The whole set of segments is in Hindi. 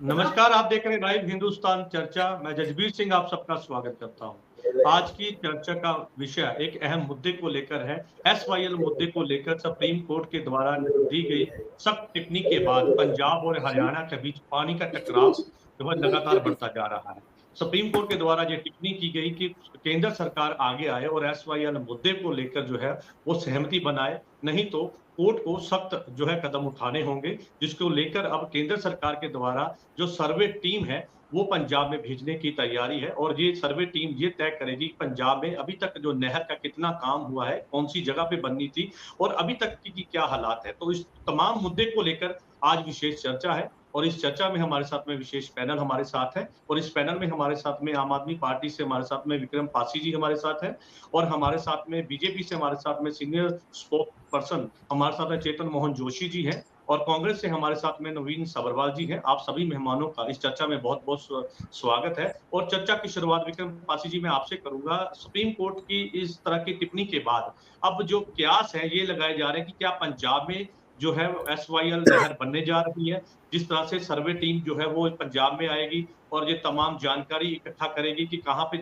नमस्कार, आप देख रहे हैं लाइव हिंदुस्तान चर्चा। मैं जजबीर सिंह आप सबका स्वागत करता हूं। आज की चर्चा का विषय एक अहम मुद्दे को लेकर है। एसवाईएल मुद्दे को लेकर सुप्रीम कोर्ट के द्वारा दी गई सख्त टिप्पणी के बाद पंजाब और हरियाणा के बीच पानी का टकराव जो है लगातार बढ़ता जा रहा है। सुप्रीम कोर्ट के द्वारा ये टिप्पणी की गई कि केंद्र सरकार आगे आए और एसवाईएल मुद्दे को लेकर जो है वो सहमति बनाए, नहीं तो कोर्ट को सख्त जो है कदम उठाने होंगे, जिसको लेकर अब केंद्र सरकार के द्वारा जो सर्वे टीम है वो पंजाब में भेजने की तैयारी है। और ये सर्वे टीम ये तय करेगी पंजाब में अभी तक जो नहर का कितना काम हुआ है, कौन सी जगह पे बननी थी और अभी तक की क्या हालात है। तो इस तमाम मुद्दे को लेकर आज विशेष चर्चा है और इस चर्चा में हमारे साथ में विशेष पैनल हमारे साथ है। और इस पैनल में हमारे साथ में आम आदमी पार्टी से हमारे साथ में विक्रम पासी जी हमारे साथ है और हमारे साथ में बीजेपी से हमारे साथ में सीनियर स्पोक पर्सन हमारे साथ में चेतन मोहन जोशी जी हैं और कांग्रेस से हमारे साथ में नवीन सब्रवाल जी हैं। आप सभी मेहमानों का इस चर्चा में बहुत बहुत स्वागत है। और चर्चा की शुरुआत विक्रम पासी जी मैं आपसे करूंगा। सुप्रीम कोर्ट की इस तरह की टिप्पणी के बाद अब जो कयास है ये लगाए जा रहे हैं कि क्या पंजाब में जो है एसवाईएल नहर बनने जा रही है, जिस तरह से सर्वे टीम जो है वो पंजाब में आएगी और ये तमाम जानकारी इकट्ठा करेगी कि कहाँ पे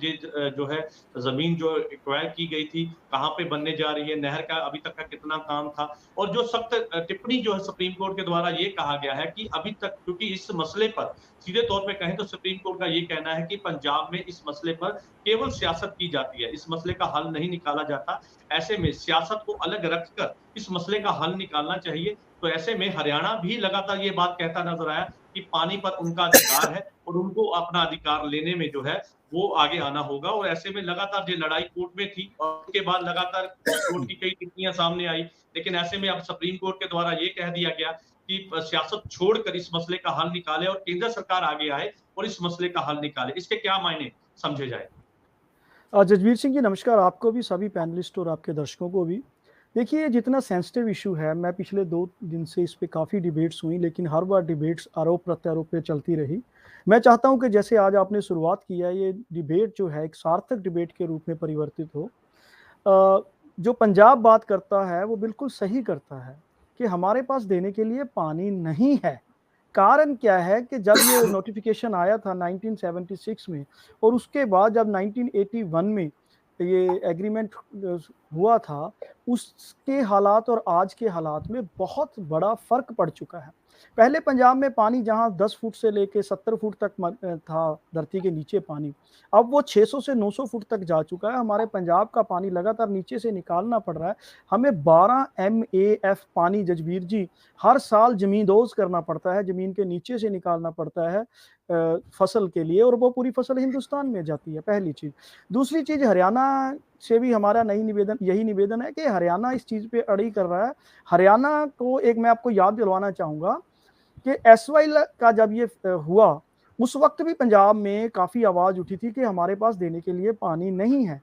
जो है जमीन जो एक्वायर की गई थी, कहाँ पे बनने जा रही है, नहर का अभी तक का कितना काम था। और जो सख्त टिप्पणी जो है सुप्रीम कोर्ट के द्वारा ये कहा गया है कि अभी तक, क्योंकि इस मसले पर सीधे तौर पे कहें तो सुप्रीम कोर्ट का ये कहना है कि पंजाब में इस मसले पर केवल सियासत की जाती है, इस मसले का हल नहीं निकाला जाता। ऐसे में सियासत को अलग रखकर इस मसले का हल निकालना चाहिए। तो ऐसे में हरियाणा भी लगातार ये बात कहता नजर आया कि पानी पर उनका अधिकार है और उनको अपना अधिकार लेने में जो है वो आगे आना होगा। और ऐसे में लगातार ये लड़ाई कोर्ट में थी और उसके बाद लगातार कोर्ट की कई टिप्पणियां सामने आई। लेकिन ऐसे में अब सुप्रीम कोर्ट के द्वारा ये कह दिया गया कि सियासत छोड़कर इस मसले का हल निकाले और केंद्र सरकार आगे आए और इस मसले का हल निकाले। इसके क्या मायने समझे जाए? जजबीर सिंह जी नमस्कार, आपको भी, सभी पैनलिस्ट और आपके दर्शकों को भी। देखिए, जितना सेंसिटिव इशू है, मैं पिछले 2 दिन से इस पे काफ़ी डिबेट्स हुई, लेकिन हर बार डिबेट्स आरोप प्रत्यारोप पे चलती रही। मैं चाहता हूं कि जैसे आज आपने शुरुआत किया, ये डिबेट जो है एक सार्थक डिबेट के रूप में परिवर्तित हो। जो पंजाब बात करता है वो बिल्कुल सही करता है कि हमारे पास देने के लिए पानी नहीं है। कारण क्या है कि जब ये नोटिफिकेशन आया था 1976 में और उसके बाद जब 1981 में ये एग्रीमेंट हुआ था, उसके हालात और आज के हालात में बहुत बड़ा फर्क पड़ चुका है। पहले पंजाब में पानी जहां 10 फुट से लेके 70 फुट तक था धरती के नीचे पानी, अब वो 600 से 900 फुट तक जा चुका है। हमारे पंजाब का पानी लगातार नीचे से निकालना पड़ रहा है। हमें 12 MAF पानी, जजबीर जी, हर साल जमींदोज करना पड़ता है, जमीन के नीचे से निकालना पड़ता है फसल के लिए, और वो पूरी फसल हिंदुस्तान में जाती है, पहली चीज। दूसरी चीज, हरियाणा से भी हमारा यही निवेदन है कि हरियाणा इस चीज पे अड़ी कर रहा है। हरियाणा को एक मैं आपको याद दिलवाना चाहूंगा कि एसवाईएल का जब ये हुआ, उस वक्त भी पंजाब में काफी आवाज उठी थी कि हमारे पास देने के लिए पानी नहीं है।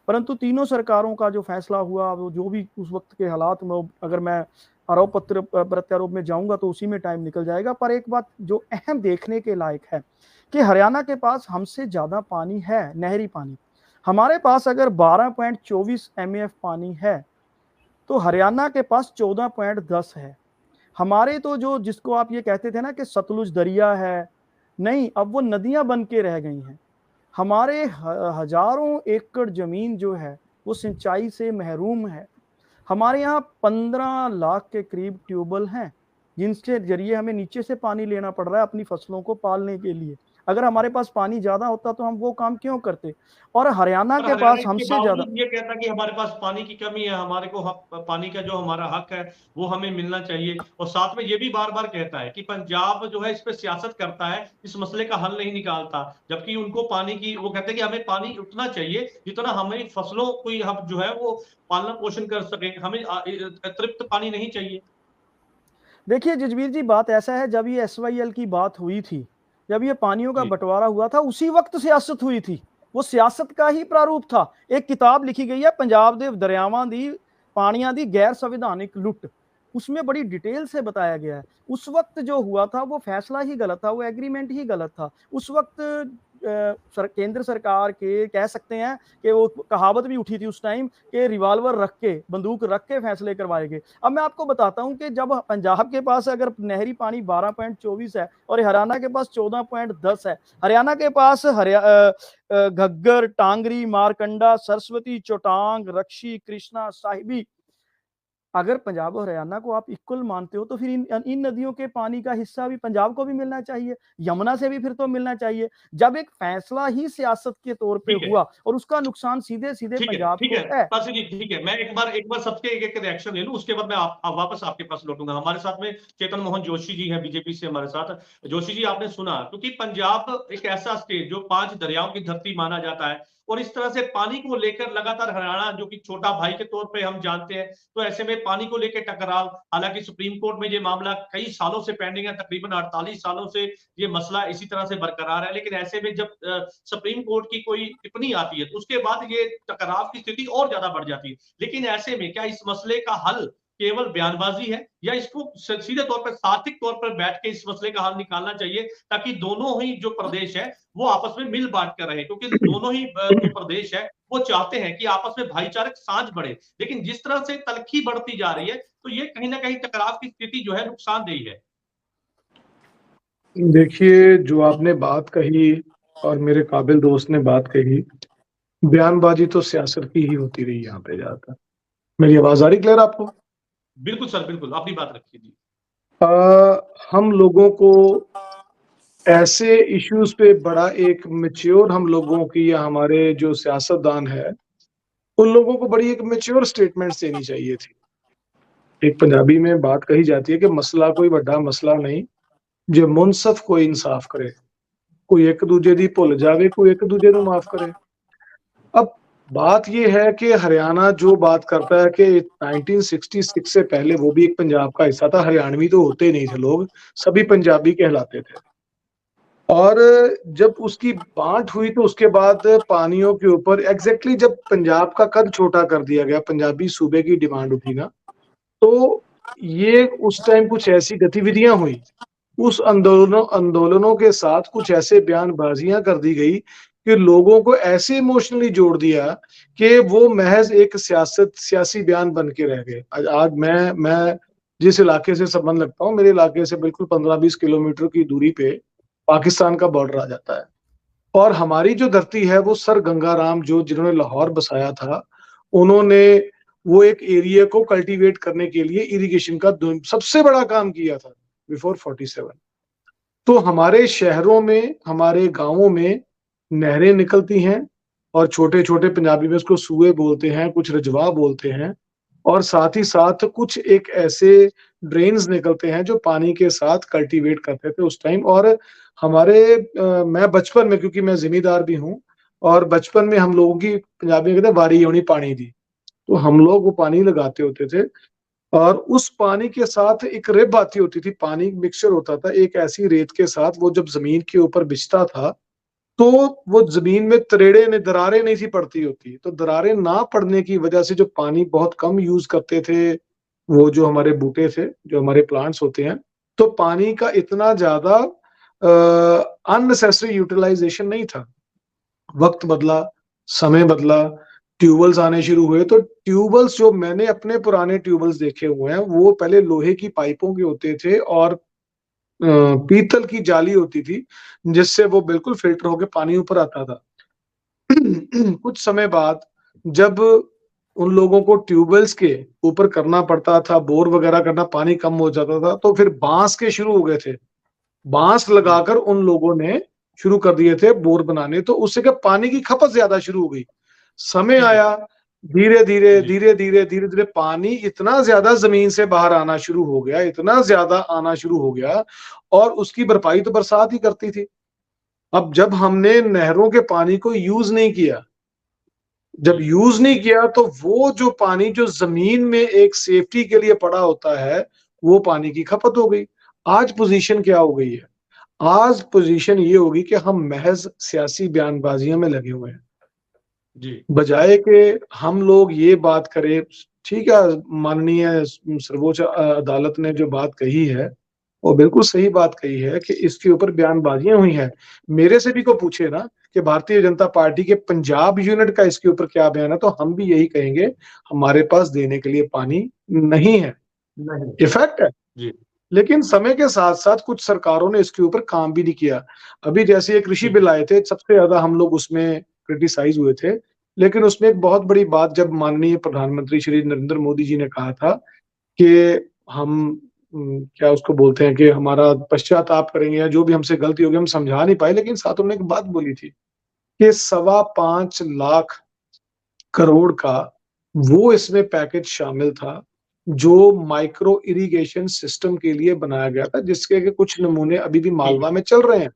परंतु तीनों सरकारों का जो फैसला हुआ, वो जो भी उस वक्त के हालात में, अगर मैं आरोप प्रत्यारोप में जाऊंगा तो उसी में टाइम निकल जाएगा। पर एक बात जो अहम देखने के लायक है कि हरियाणा के पास हमसे ज्यादा पानी है, नहरी पानी। हमारे पास अगर 12.24 MAF पानी है तो हरियाणा के पास 14.10 है। हमारे तो जो, जिसको आप ये कहते थे ना कि सतलुज दरिया है, नहीं, अब वो नदियां बन के रह गई हैं। हमारे हजारों एकड़ जमीन जो है वो सिंचाई से महरूम है। हमारे यहाँ 15 लाख के करीब ट्यूबवेल हैं, जिनके जरिए हमें नीचे से पानी लेना पड़ रहा है अपनी फसलों को पालने के लिए। अगर हमारे पास पानी ज्यादा होता तो हम वो काम क्यों करते? और हरियाणा और के हरियाणा पास इसके हमसे ज्यादा। बावजूद ये कहता कि हमारे पास पानी की कमी है, हमारे को पानी का जो हमारा हक है वो हमें मिलना चाहिए। और साथ में ये भी बार बार कहता है कि पंजाब जो है इस पे सियासत करता है, इस मसले का हल नहीं निकालता। जबकि उनको पानी की, वो कहते हैं कि हमें पानी उतना चाहिए जितना हमें फसलों को हम जो है वो पालन पोषण कर सके, हमें अतिरिक्त पानी नहीं चाहिए। देखिए जजवीर जी, बात ऐसा है, जब ये एसवाईएल की बात हुई थी, जब ये पानियों का जी बंटवारा हुआ था, उसी वक्त सियासत हुई थी। वो सियासत का ही प्रारूप था। एक किताब लिखी गई है, पंजाब दे दरियावां दी पानियां दी गैर संविधानिक लुट, उसमें बड़ी डिटेल से बताया गया है। उस वक्त जो हुआ था वो फैसला ही गलत था, वो एग्रीमेंट ही गलत था। उस वक्त केंद्र सरकार के कह सकते हैं कि वो कहावत भी उठी थी उस टाइम कि रिवाल्वर रख के, बंदूक रख के फैसले करवाएंगे। अब मैं आपको बताता हूं कि जब पंजाब के पास अगर नहरी पानी 12.24 है और हरियाणा के पास 14.10 है, हरियाणा के पास घग्गर, टांगरी, मारकंडा, सरस्वती, चौटांग, रक्षी, कृष्णा, साहिबी, अगर पंजाब और हरियाणा को आप इक्वल मानते हो तो फिर इन नदियों के पानी का हिस्सा भी पंजाब को भी मिलना चाहिए, यमुना से भी फिर तो मिलना चाहिए। जब एक फैसला ही सियासत के तौर पे हुआ और उसका नुकसान सीधे सीधे पंजाब को है। पासी जी ठीक है, मैं एक बार सबके एक रिएक्शन ले लूं, उसके बाद मैं वापस आपके पास लौटूंगा। हमारे साथ में चेतन मोहन जोशी जी हैं बीजेपी से हमारे साथ। जोशी जी, आपने सुना, क्योंकि पंजाब एक ऐसा स्टेट जो 5 दरियाओं की धरती माना जाता है और इस तरह से पानी को लेकर लगातार हरियाणा, जो कि छोटा भाई के तौर पे हम जानते हैं, तो ऐसे में पानी को लेकर टकराव, हालांकि सुप्रीम कोर्ट में ये मामला कई सालों से पेंडिंग है, तकरीबन 48 सालों से ये मसला इसी तरह से बरकरार है। लेकिन ऐसे में जब सुप्रीम कोर्ट की कोई टिप्पणी आती है तो उसके बाद ये टकराव की स्थिति और ज्यादा बढ़ जाती है। लेकिन ऐसे में क्या इस मसले का हल केवल बयानबाजी है, या इसको सीधे तौर पर सार्वत्रिक तौर पर बैठ के इस मसले का हल निकालना चाहिए, ताकि दोनों ही जो प्रदेश है वो आपस में मिल बांट कर रहे? क्योंकि दोनों ही जो प्रदेश है वो चाहते हैं कि आपस में भाईचारक साझ बढ़े, लेकिन जिस तरह से तलखी बढ़ती जा रही है तो ये कहीं ना कहीं टकराव की स्थिति जो है नुकसानदेही है। देखिए, जो आपने बात कही और मेरे काबिल दोस्त ने बात कही, बयानबाजी तो सियासत की ही होती रही यहाँ पे ज्यादातर। मेरी आवाज आ रही क्लियर आपको? बिल्कुल सर, बिल्कुल, अपनी बात रखिए जी। हम लोगों को ऐसे इश्यूज पे बड़ा एक मैच्योर, हम लोगों की या हमारे जो सियासतदान है उन लोगों को बड़ी एक मैच्योर स्टेटमेंट देनी चाहिए थी। एक पंजाबी में बात कही जाती है कि मसला कोई बड़ा मसला नहीं, जो मुनसफ कोई इंसाफ करे, कोई एक दूजे दी भुल जावे, कोई एक दूजे को माफ करे। अब बात ये है कि हरियाणा जो बात करता है कि 1966 से पहले वो भी एक पंजाब का हिस्सा था, हरियाणवी तो होते नहीं थे लोग, सभी पंजाबी कहलाते थे। और जब उसकी बांट हुई तो उसके बाद पानियों के ऊपर एग्जैक्टली जब पंजाब का कद छोटा कर दिया गया, पंजाबी सूबे की डिमांड उठी ना, तो ये उस टाइम कुछ ऐसी गतिविधियां हुई, उस आंदोलनों के साथ कुछ ऐसे बयानबाजियां कर दी गई कि लोगों को ऐसे इमोशनली जोड़ दिया कि वो महज एक सियासी बयान बन के रह गए। आज मैं जिस इलाके से संबंध रखता हूँ, मेरे इलाके से बिल्कुल 15-20 किलोमीटर की दूरी पे पाकिस्तान का बॉर्डर आ जाता है, और हमारी जो धरती है वो सर गंगाराम, जो जिन्होंने लाहौर बसाया था, उन्होंने वो एक एरिया को कल्टीवेट करने के लिए इरिगेशन का सबसे बड़ा काम किया था बिफोर 47। तो हमारे शहरों में, हमारे गांवों में नहरें निकलती हैं, और छोटे छोटे पंजाबी में उसको सूए बोलते हैं, कुछ रजवा बोलते हैं, और साथ ही साथ कुछ एक ऐसे ड्रेन्स निकलते हैं जो पानी के साथ कल्टीवेट करते थे उस टाइम। और हमारे मैं बचपन में, क्योंकि मैं जिम्मेदार भी हूँ, और बचपन में हम लोगों की पंजाबी में कहते हैं वारी होनी पानी दी, तो हम लोग वो पानी लगाते होते थे, और उस पानी के साथ एक रिब आती होती थी, पानी मिक्सचर होता था एक ऐसी रेत के साथ, वो जब जमीन के ऊपर बिछता था तो वो जमीन में दरारें नहीं थी पड़ती होती, तो दरारें ना पड़ने की वजह से जो पानी बहुत कम यूज करते थे वो जो हमारे बूटे थे, जो हमारे प्लांट्स होते हैं, तो पानी का इतना ज्यादा अननेसेसरी यूटिलाइजेशन नहीं था। वक्त बदला, समय बदला, ट्यूबवेल्स आने शुरू हुए, तो ट्यूबवेल्स जो मैंने अपने पुराने ट्यूबवेल्स देखे हुए हैं वो पहले लोहे की पाइपों के होते थे और पीतल की जाली होती थी, जिससे वो बिल्कुल फिल्टर होकर पानी ऊपर आता था। कुछ समय बाद जब उन लोगों को ट्यूबवेल्स के ऊपर करना पड़ता था, बोर वगैरह करना, पानी कम हो जाता था, तो फिर बांस के शुरू हो गए थे, बांस लगाकर उन लोगों ने शुरू कर दिए थे बोर बनाने, तो उससे क्या पानी की खपत ज्यादा शुरू हो गई। समय आया, धीरे धीरे धीरे धीरे धीरे धीरे पानी इतना ज्यादा जमीन से बाहर आना शुरू हो गया, इतना ज्यादा आना शुरू हो गया, और उसकी भरपाई तो बरसात ही करती थी। अब जब हमने नहरों के पानी को यूज नहीं किया, जब यूज नहीं किया, तो वो जो पानी जो जमीन में एक सेफ्टी के लिए पड़ा होता है, वो पानी की खपत हो गई। आज पोजीशन क्या हो गई है? आज पोजीशन ये होगी कि हम महज सियासी बयानबाजियों में लगे हुए हैं, जी, बजाय कि हम लोग ये बात करें। ठीक है, माननीय सर्वोच्च अदालत ने जो बात कही है और बिल्कुल सही बात कही है कि इसके ऊपर बयानबाजियां हुई हैं। मेरे से भी को पूछे ना कि भारतीय जनता पार्टी के पंजाब यूनिट का इसके ऊपर क्या बयान है, तो हम भी यही कहेंगे, हमारे पास देने के लिए पानी नहीं है। नहीं। ये फैक्ट है। जी। लेकिन समय के साथ-साथ कुछ सरकारों ने इसके ऊपर काम भी नहीं किया। अभी जैसे ये कृषि जी। बिल आए थे, सबसे ज़्यादा हम लोग उसमें क्रिटिसाइज़ हुए थे। लेकिन उसमें एक बहुत बड़ी बात जब माननीय प्रधानमंत्री श्री नरेंद्र मोदी जी ने कहा था कि हम क्या उसको बोलते हैं कि हमारा पश्चाताप करेंगे या जो भी हमसे गलती होगी हम समझा नहीं पाए, लेकिन साथ उन्होंने एक बात बोली थी कि सवा 5 लाख करोड़ का वो इसमें पैकेज शामिल था, जो माइक्रो इरिगेशन सिस्टम के लिए बनाया गया था, जिसके के कुछ नमूने अभी भी ठीक मालवा है। में चल रहे हैं।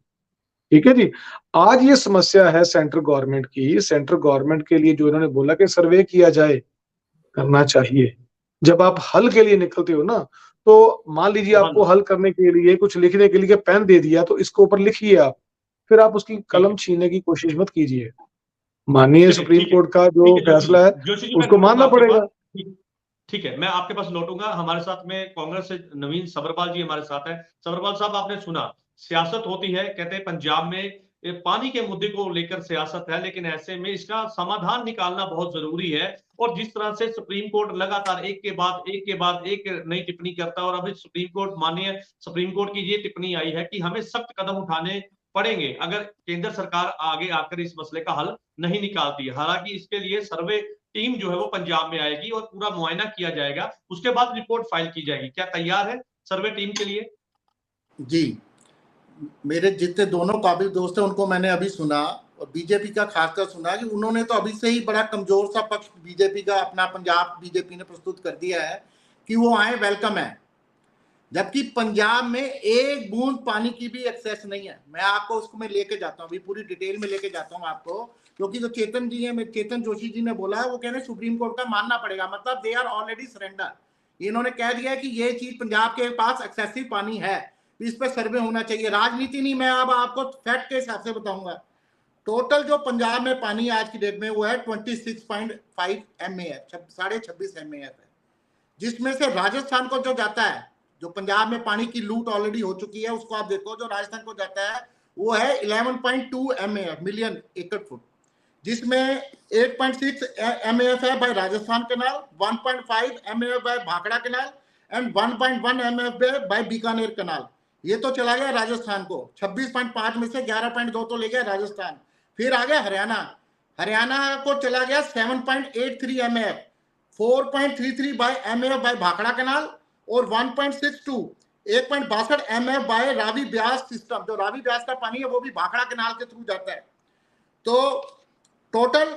ठीक है जी। आज ये समस्या है सेंट्रल गवर्नमेंट की, सेंट्रल गवर्नमेंट के लिए जो इन्होंने बोला कि सर्वे किया जाए, करना चाहिए। जब आप हल के लिए निकलते हो ना, तो मान लीजिए तो हल आपको हल करने के लिए कुछ लिखने के लिए पेन दे दिया, तो इसके ऊपर लिखिए आप। फिर आप उसकी ठीक कलम है। छीनने की कोशिश मत कीजिए। माननीय चलिए सुप्रीम ठीक है। कोर्ट का ठीक जो है फैसला है, जोशी जी मैं उसको लौटूंगा मानना आपके पास। पड़ेगा। ठीक ठीक है, मैं आपके पास लौटूंगा। हमारे साथ में कांग्रेस से नवीन सब्रपाल जी हमारे साथ हैं। सब्रपाल साहब, आपने सुना सियासत होती है, कहते हैं पंजाब में पानी के मुद्दे को लेकर सियासत है, लेकिन ऐसे में इसका समाधान निकालना बहुत जरूरी है। और जिस तरह से सुप्रीम कोर्ट लगातार एक नई टिप्पणी करता है, और अभी सुप्रीम कोर्ट माननीय सुप्रीम कोर्ट की ये टिप्पणी आई है कि हमें सख्त कदम उठाने पड़ेंगे अगर केंद्र सरकार आगे आकर इस मसले का हल नहीं निकालती है। हालांकि इसके लिए सर्वे टीम जो है वो पंजाब में आएगी और पूरा मुआयना किया जाएगा, उसके बाद रिपोर्ट फाइल की जाएगी। क्या तैयार है सर्वे टीम के लिए? जी, मेरे जितने दोनों काबिल दोस्त हैं उनको मैंने अभी सुना, और बीजेपी का खासकर सुना कि उन्होंने तो अभी से ही बड़ा कमजोर सा पक्ष बीजेपी का अपना पंजाब बीजेपी ने प्रस्तुत कर दिया है कि वो आए, वेलकम है। जबकि पंजाब में एक बूंद पानी की भी एक्सेस नहीं है। मैं आपको उसको मैं लेके जाता हूँ, अभी पूरी डिटेल में लेके जाता हूँ आपको, क्योंकि जो चेतन जी है, चेतन जोशी जी ने बोला है, वो कह रहे हैं सुप्रीम कोर्ट का मानना पड़ेगा, मतलब दे आर ऑलरेडी सरेंडर। इन्होंने कह दिया है कि ये चीज पंजाब के पास एक्सेसिव पानी है, इस पर सर्वे होना चाहिए। राजनीति नहीं, मैं अब आपको फैक्ट के हिसाब से बताऊंगा। टोटल जो पंजाब में पानी आज की डेट में वो है 26.5 MAF, 26.5 MAF है, जिसमें से राजस्थान को जो जाता है, जो पंजाब में पानी की लूट ऑलरेडी हो चुकी है, उसको आप देखो, जो राजस्थान को जाता है वो है 11.2 MAF मिलियन एकड़ फुट, जिसमें 8.6 MAF है by Rajasthan canal, 1.5 MAF by Bhakra canal and 1.1 MAF by Bikaner canal. ये तो चला गया राजस्थान को। 26.5 में से 11.2 तो ले गया राजस्थान। फिर आ गया हरियाणा, हरियाणा को चला गया 7.83 MAF, 4.33 by MAF by Bhakra canal और 1.62 1.62 MAF by Ravi Beas system. जो रावी ब्यास का पानी है वो भी भाखड़ा कैनाल के थ्रू जाता है। तो टोटल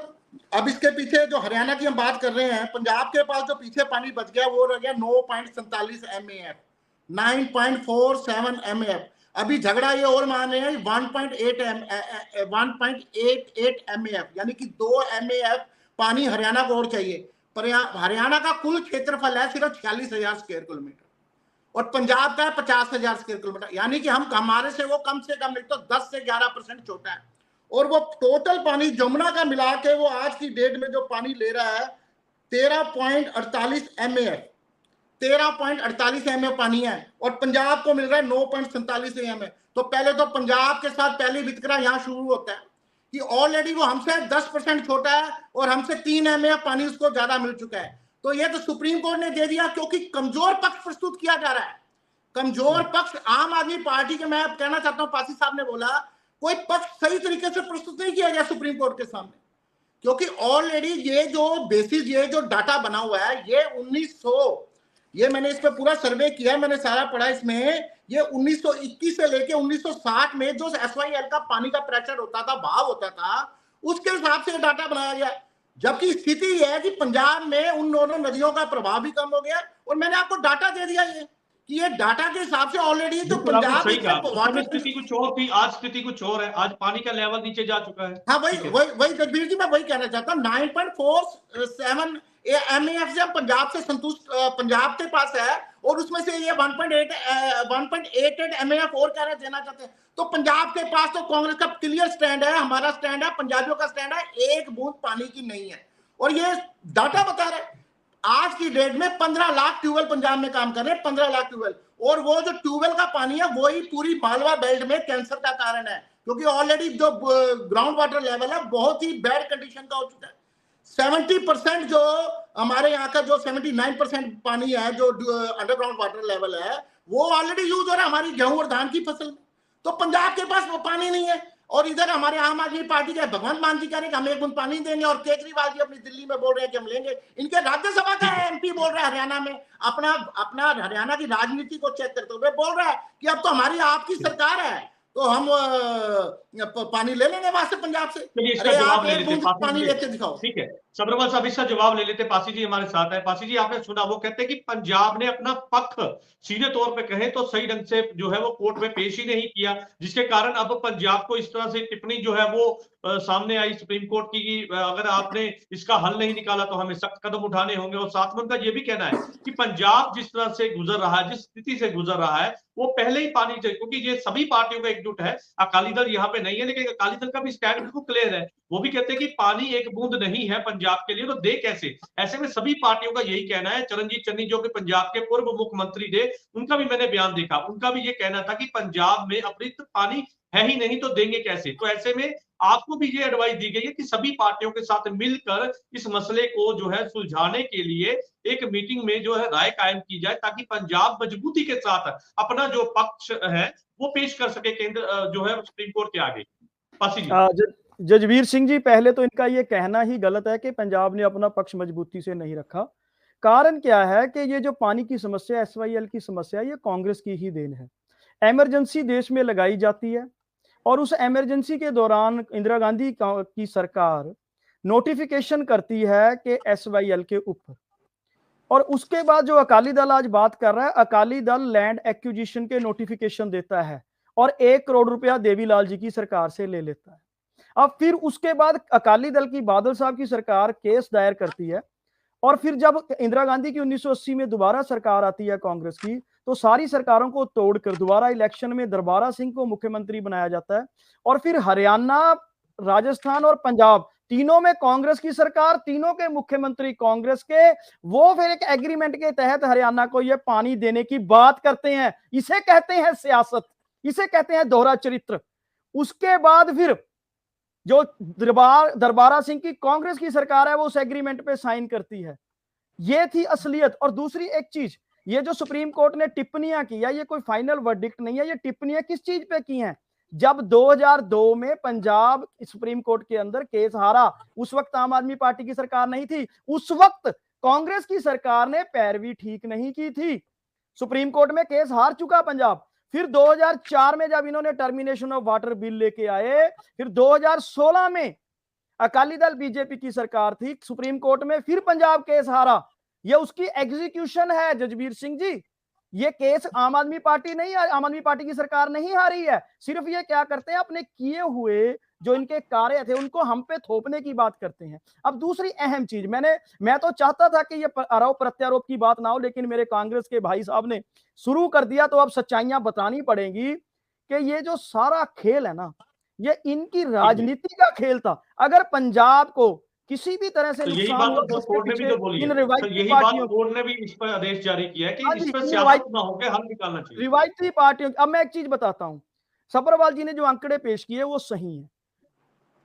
अब इसके पीछे जो हरियाणा की हम बात कर रहे हैं, पंजाब के पास जो पीछे पानी बच गया वो रह गया 9.47 MAF, 9.47 MAF। अभी झगड़ा ये और मान रहे हैं 1.88 MAF, यानी कि 2 MAF पानी हरियाणा को और चाहिए। पर हरियाणा का कुल क्षेत्रफल है सिर्फ 46,000 स्क्वायर किलोमीटर और पंजाब का है 50,000 स्क्वायर किलोमीटर, यानी कि हम हमारे से वो कम से कम नहीं तो 10 से 11% छोटा है। और वो टोटल पानी जमुना का मिला के वो आज की डेट में जो पानी ले रहा है 13.48 MAF, 13.48 MAF पानी है, और पंजाब को मिल रहा है 9.47 MAF। तो पहले तो पंजाब के साथ पहली वितकरा यहाँ शुरू होता है कि ऑलरेडी वो हमसे 10% छोटा है और हमसे 3 MAF पानी उसको ज्यादा मिल चुका है। तो ये तो सुप्रीम कोर्ट ने दे दिया, क्योंकि कमजोर पक्ष प्रस्तुत किया जा रहा है। कमजोर पक्ष आम आदमी पार्टी के, मैं कहना चाहता हूं, पासी साहब ने बोला कोई पक्ष सही तरीके से प्रस्तुत नहीं किया गया सुप्रीम कोर्ट के सामने, क्योंकि ऑलरेडी ये जो बेसिस, ये जो डाटा बना हुआ है, ये 1900, ये मैंने इस पे पूरा सर्वे किया, मैंने सारा पढ़ा इसमें, ये 1921 से लेके 1960 में जो SYL का पानी का प्रेशर होता था, भाव होता था, उसके हिसाब से डाटा बनाया गया। जबकि स्थिति यह है कि पंजाब में उन दोनों नदियों का प्रभाव भी कम हो गया, और मैंने आपको डाटा दे दिया ये कि ये डाटा के हिसाब से ऑलरेडी जो पंजाब स्थिति कुछ और थी, आज स्थिति कुछ और है। आज पानी का लेवल नीचे जा चुका है। हाँ, वही जगबीर जी, मैं वही कहना चाहता हूँ। 9.47 MAF से हम पंजाब से संतुष्ट, पंजाब के पास है, और उसमें से ये 1.88 MAF और कह रहे देना चाहते हैं। तो पंजाब के पास तो कांग्रेस का क्लियर स्टैंड है, हमारा स्टैंड है, पंजाबियों का स्टैंड है, एक बूंद पानी की नहीं है, और ये डाटा बता रहे। आज की डेट में 15 लाख ट्यूबवेल पंजाब में काम कर रहे हैं, 15 लाख ट्यूबवेल। और वो जो ट्यूबवेल का पानी है वही पूरी मालवा बेल्ट में कैंसर का कारण है, क्योंकि ऑलरेडी जो ग्राउंड वाटर लेवल है बहुत ही बैड कंडीशन का हो चुका है। 70% जो हमारे यहाँ का जो 79% पानी है जो अंडरग्राउंड वाटर लेवल है वो ऑलरेडी यूज हो रहा है हमारी गेहूं और धान की फसल में। तो पंजाब के पास वो पानी नहीं है। और इधर हमारे आम आदमी पार्टी के भगवंत मान जी कह रहे हैं कि हम 1 बूंद पानी देंगे, और केजरीवाल जी अपनी दिल्ली में बोल रहे हैं कि हम लेंगे। इनके राज्यसभा का एमपी बोल रहा है हरियाणा में, अपना हरियाणा की राजनीति को चेक करते हुए बोल रहा है कि अब तो हमारी आपकी सरकार है तो हम पानी ले लेंगे वहां से पंजाब से। इसका जवाब ले लेते पानी लेके दिखाओ। ठीक है सब्रमल साहब, इसका जवाब ले लेते। पासी जी हमारे साथ है। पासी जी आपने सुना, वो कहते हैं कि पंजाब ने अपना पक्ष सीधे तौर पे कहे तो सही ढंग से जो है वो कोर्ट में पेश ही नहीं किया, जिसके कारण अब पंजाब को इस तरह से टिप्पणी जो है वो सामने आई सुप्रीम कोर्ट की कि अगर आपने इसका हल नहीं निकाला तो हमें सख्त कदम उठाने होंगे। और साथ में उनका ये भी कहना है कि पंजाब जिस तरह से गुजर रहा है, जिस स्थिति से गुजर रहा है, वो पहले ही पानी चाहिए, क्योंकि ये सभी पार्टियों का एकजुट है। अकाली दल यहाँ पे नहीं है, लेकिन अकाली दल का भी स्टैंड बिल्कुल क्लियर है। वो भी कहते हैं कि पानी एक बूंद नहीं है पंजाब के लिए, तो दे कैसे। ऐसे में सभी पार्टियों का यही कहना है। चरणजीत चन्नी जो कि पंजाब के पूर्व मुख्यमंत्री थे, उनका भी मैंने बयान देखा, उनका भी ये कहना था कि पंजाब में अपर्याप्त पानी है ही नहीं तो देंगे कैसे। तो ऐसे में आपको भी ये एडवाइस दी गई है कि सभी पार्टियों के साथ मिलकर इस मसले को जो है सुलझाने के लिए एक मीटिंग में जो है राय कायम की जाए, ताकि पंजाब मजबूती के साथ अपना जो पक्ष है वो पेश कर सके केंद्र जो है सुप्रीम कोर्ट के आगे। पासी जी। जजवीर सिंह जी, पहले तो इनका ये कहना ही गलत है कि पंजाब ने अपना पक्ष मजबूती से नहीं रखा। कारण क्या है कि ये जो पानी की समस्या, SYL की समस्या, ये कांग्रेस की ही देन है। इमरजेंसी देश में लगाई जाती है और उस इमरजेंसी के दौरान इंदिरा गांधी की सरकार नोटिफिकेशन करती है कि SYL के ऊपर, और उसके बाद जो अकाली दल आज बात कर रहा है, अकाली दल लैंड एक्विजिशन के नोटिफिकेशन देता है और 1 करोड़ रुपया देवीलाल जी की सरकार से ले लेता है। अब फिर उसके बाद अकाली दल की बादल साहब की सरकार केस दायर करती है, और फिर जब इंदिरा गांधी की 1980 में दोबारा सरकार आती है कांग्रेस की, तो सारी सरकारों को तोड़कर दोबारा इलेक्शन में दरबारा सिंह को मुख्यमंत्री बनाया जाता है। और फिर हरियाणा, राजस्थान और पंजाब तीनों में कांग्रेस की सरकार, तीनों के मुख्यमंत्री कांग्रेस के, वो फिर एक एग्रीमेंट के तहत हरियाणा को ये पानी देने की बात करते हैं। इसे कहते हैं सियासत, इसे कहते हैं दोहरा चरित्र। उसके बाद फिर जो दरबारा सिंह की कांग्रेस की सरकार है वो उस एग्रीमेंट पे साइन करती है। ये थी असलियत। और दूसरी एक चीज, ये जो सुप्रीम कोर्ट ने टिप्पणियां की है, ये कोई फाइनल वर्डिक्ट नहीं है। ये टिप्पणियां किस चीज पे की हैं? जब 2002 में पंजाब सुप्रीम कोर्ट के अंदर केस हारा, उस वक्त आम आदमी पार्टी की सरकार नहीं थी, उस वक्त कांग्रेस की सरकार ने पैरवी ठीक नहीं की थी। सुप्रीम कोर्ट में केस हार चुका पंजाब। फिर 2004 में जब इन्होंने टर्मिनेशन ऑफ वाटर बिल लेके आए, फिर 2016 में अकाली दल बीजेपी की सरकार थी, सुप्रीम कोर्ट में फिर पंजाब केस हारा। ये उसकी एग्जीक्यूशन है जजबीर सिंह जी। ये केस आम आदमी पार्टी नहीं, आम आदमी पार्टी की सरकार नहीं हारी है। सिर्फ ये क्या करते हैं, अपने किए हुए जो इनके कार्य थे उनको हम पे थोपने की बात करते हैं। अब दूसरी अहम चीज, मैं तो चाहता था कि ये आरोप प्रत्यारोप की बात ना हो, लेकिन मेरे कांग्रेस के भाई साहब ने शुरू कर दिया, तो अब सच्चाइयां बतानी पड़ेंगी कि ये जो सारा खेल है ना, ये इनकी राजनीति का खेल था। अगर पंजाब को किसी भी तरह से तो यही नुकसान बात हुआ, कोर्ट ने भी तो बोली है, तो यही बात कोर्ट ने भी इस पर आदेश जारी किया है कि इस पर सियासत ना होकर हल निकालना चाहिए। रिवायती पार्टियों। अब मैं एक चीज बताता हूं, सब्रवाल जी ने जो आंकड़े पेश किए वो सही है।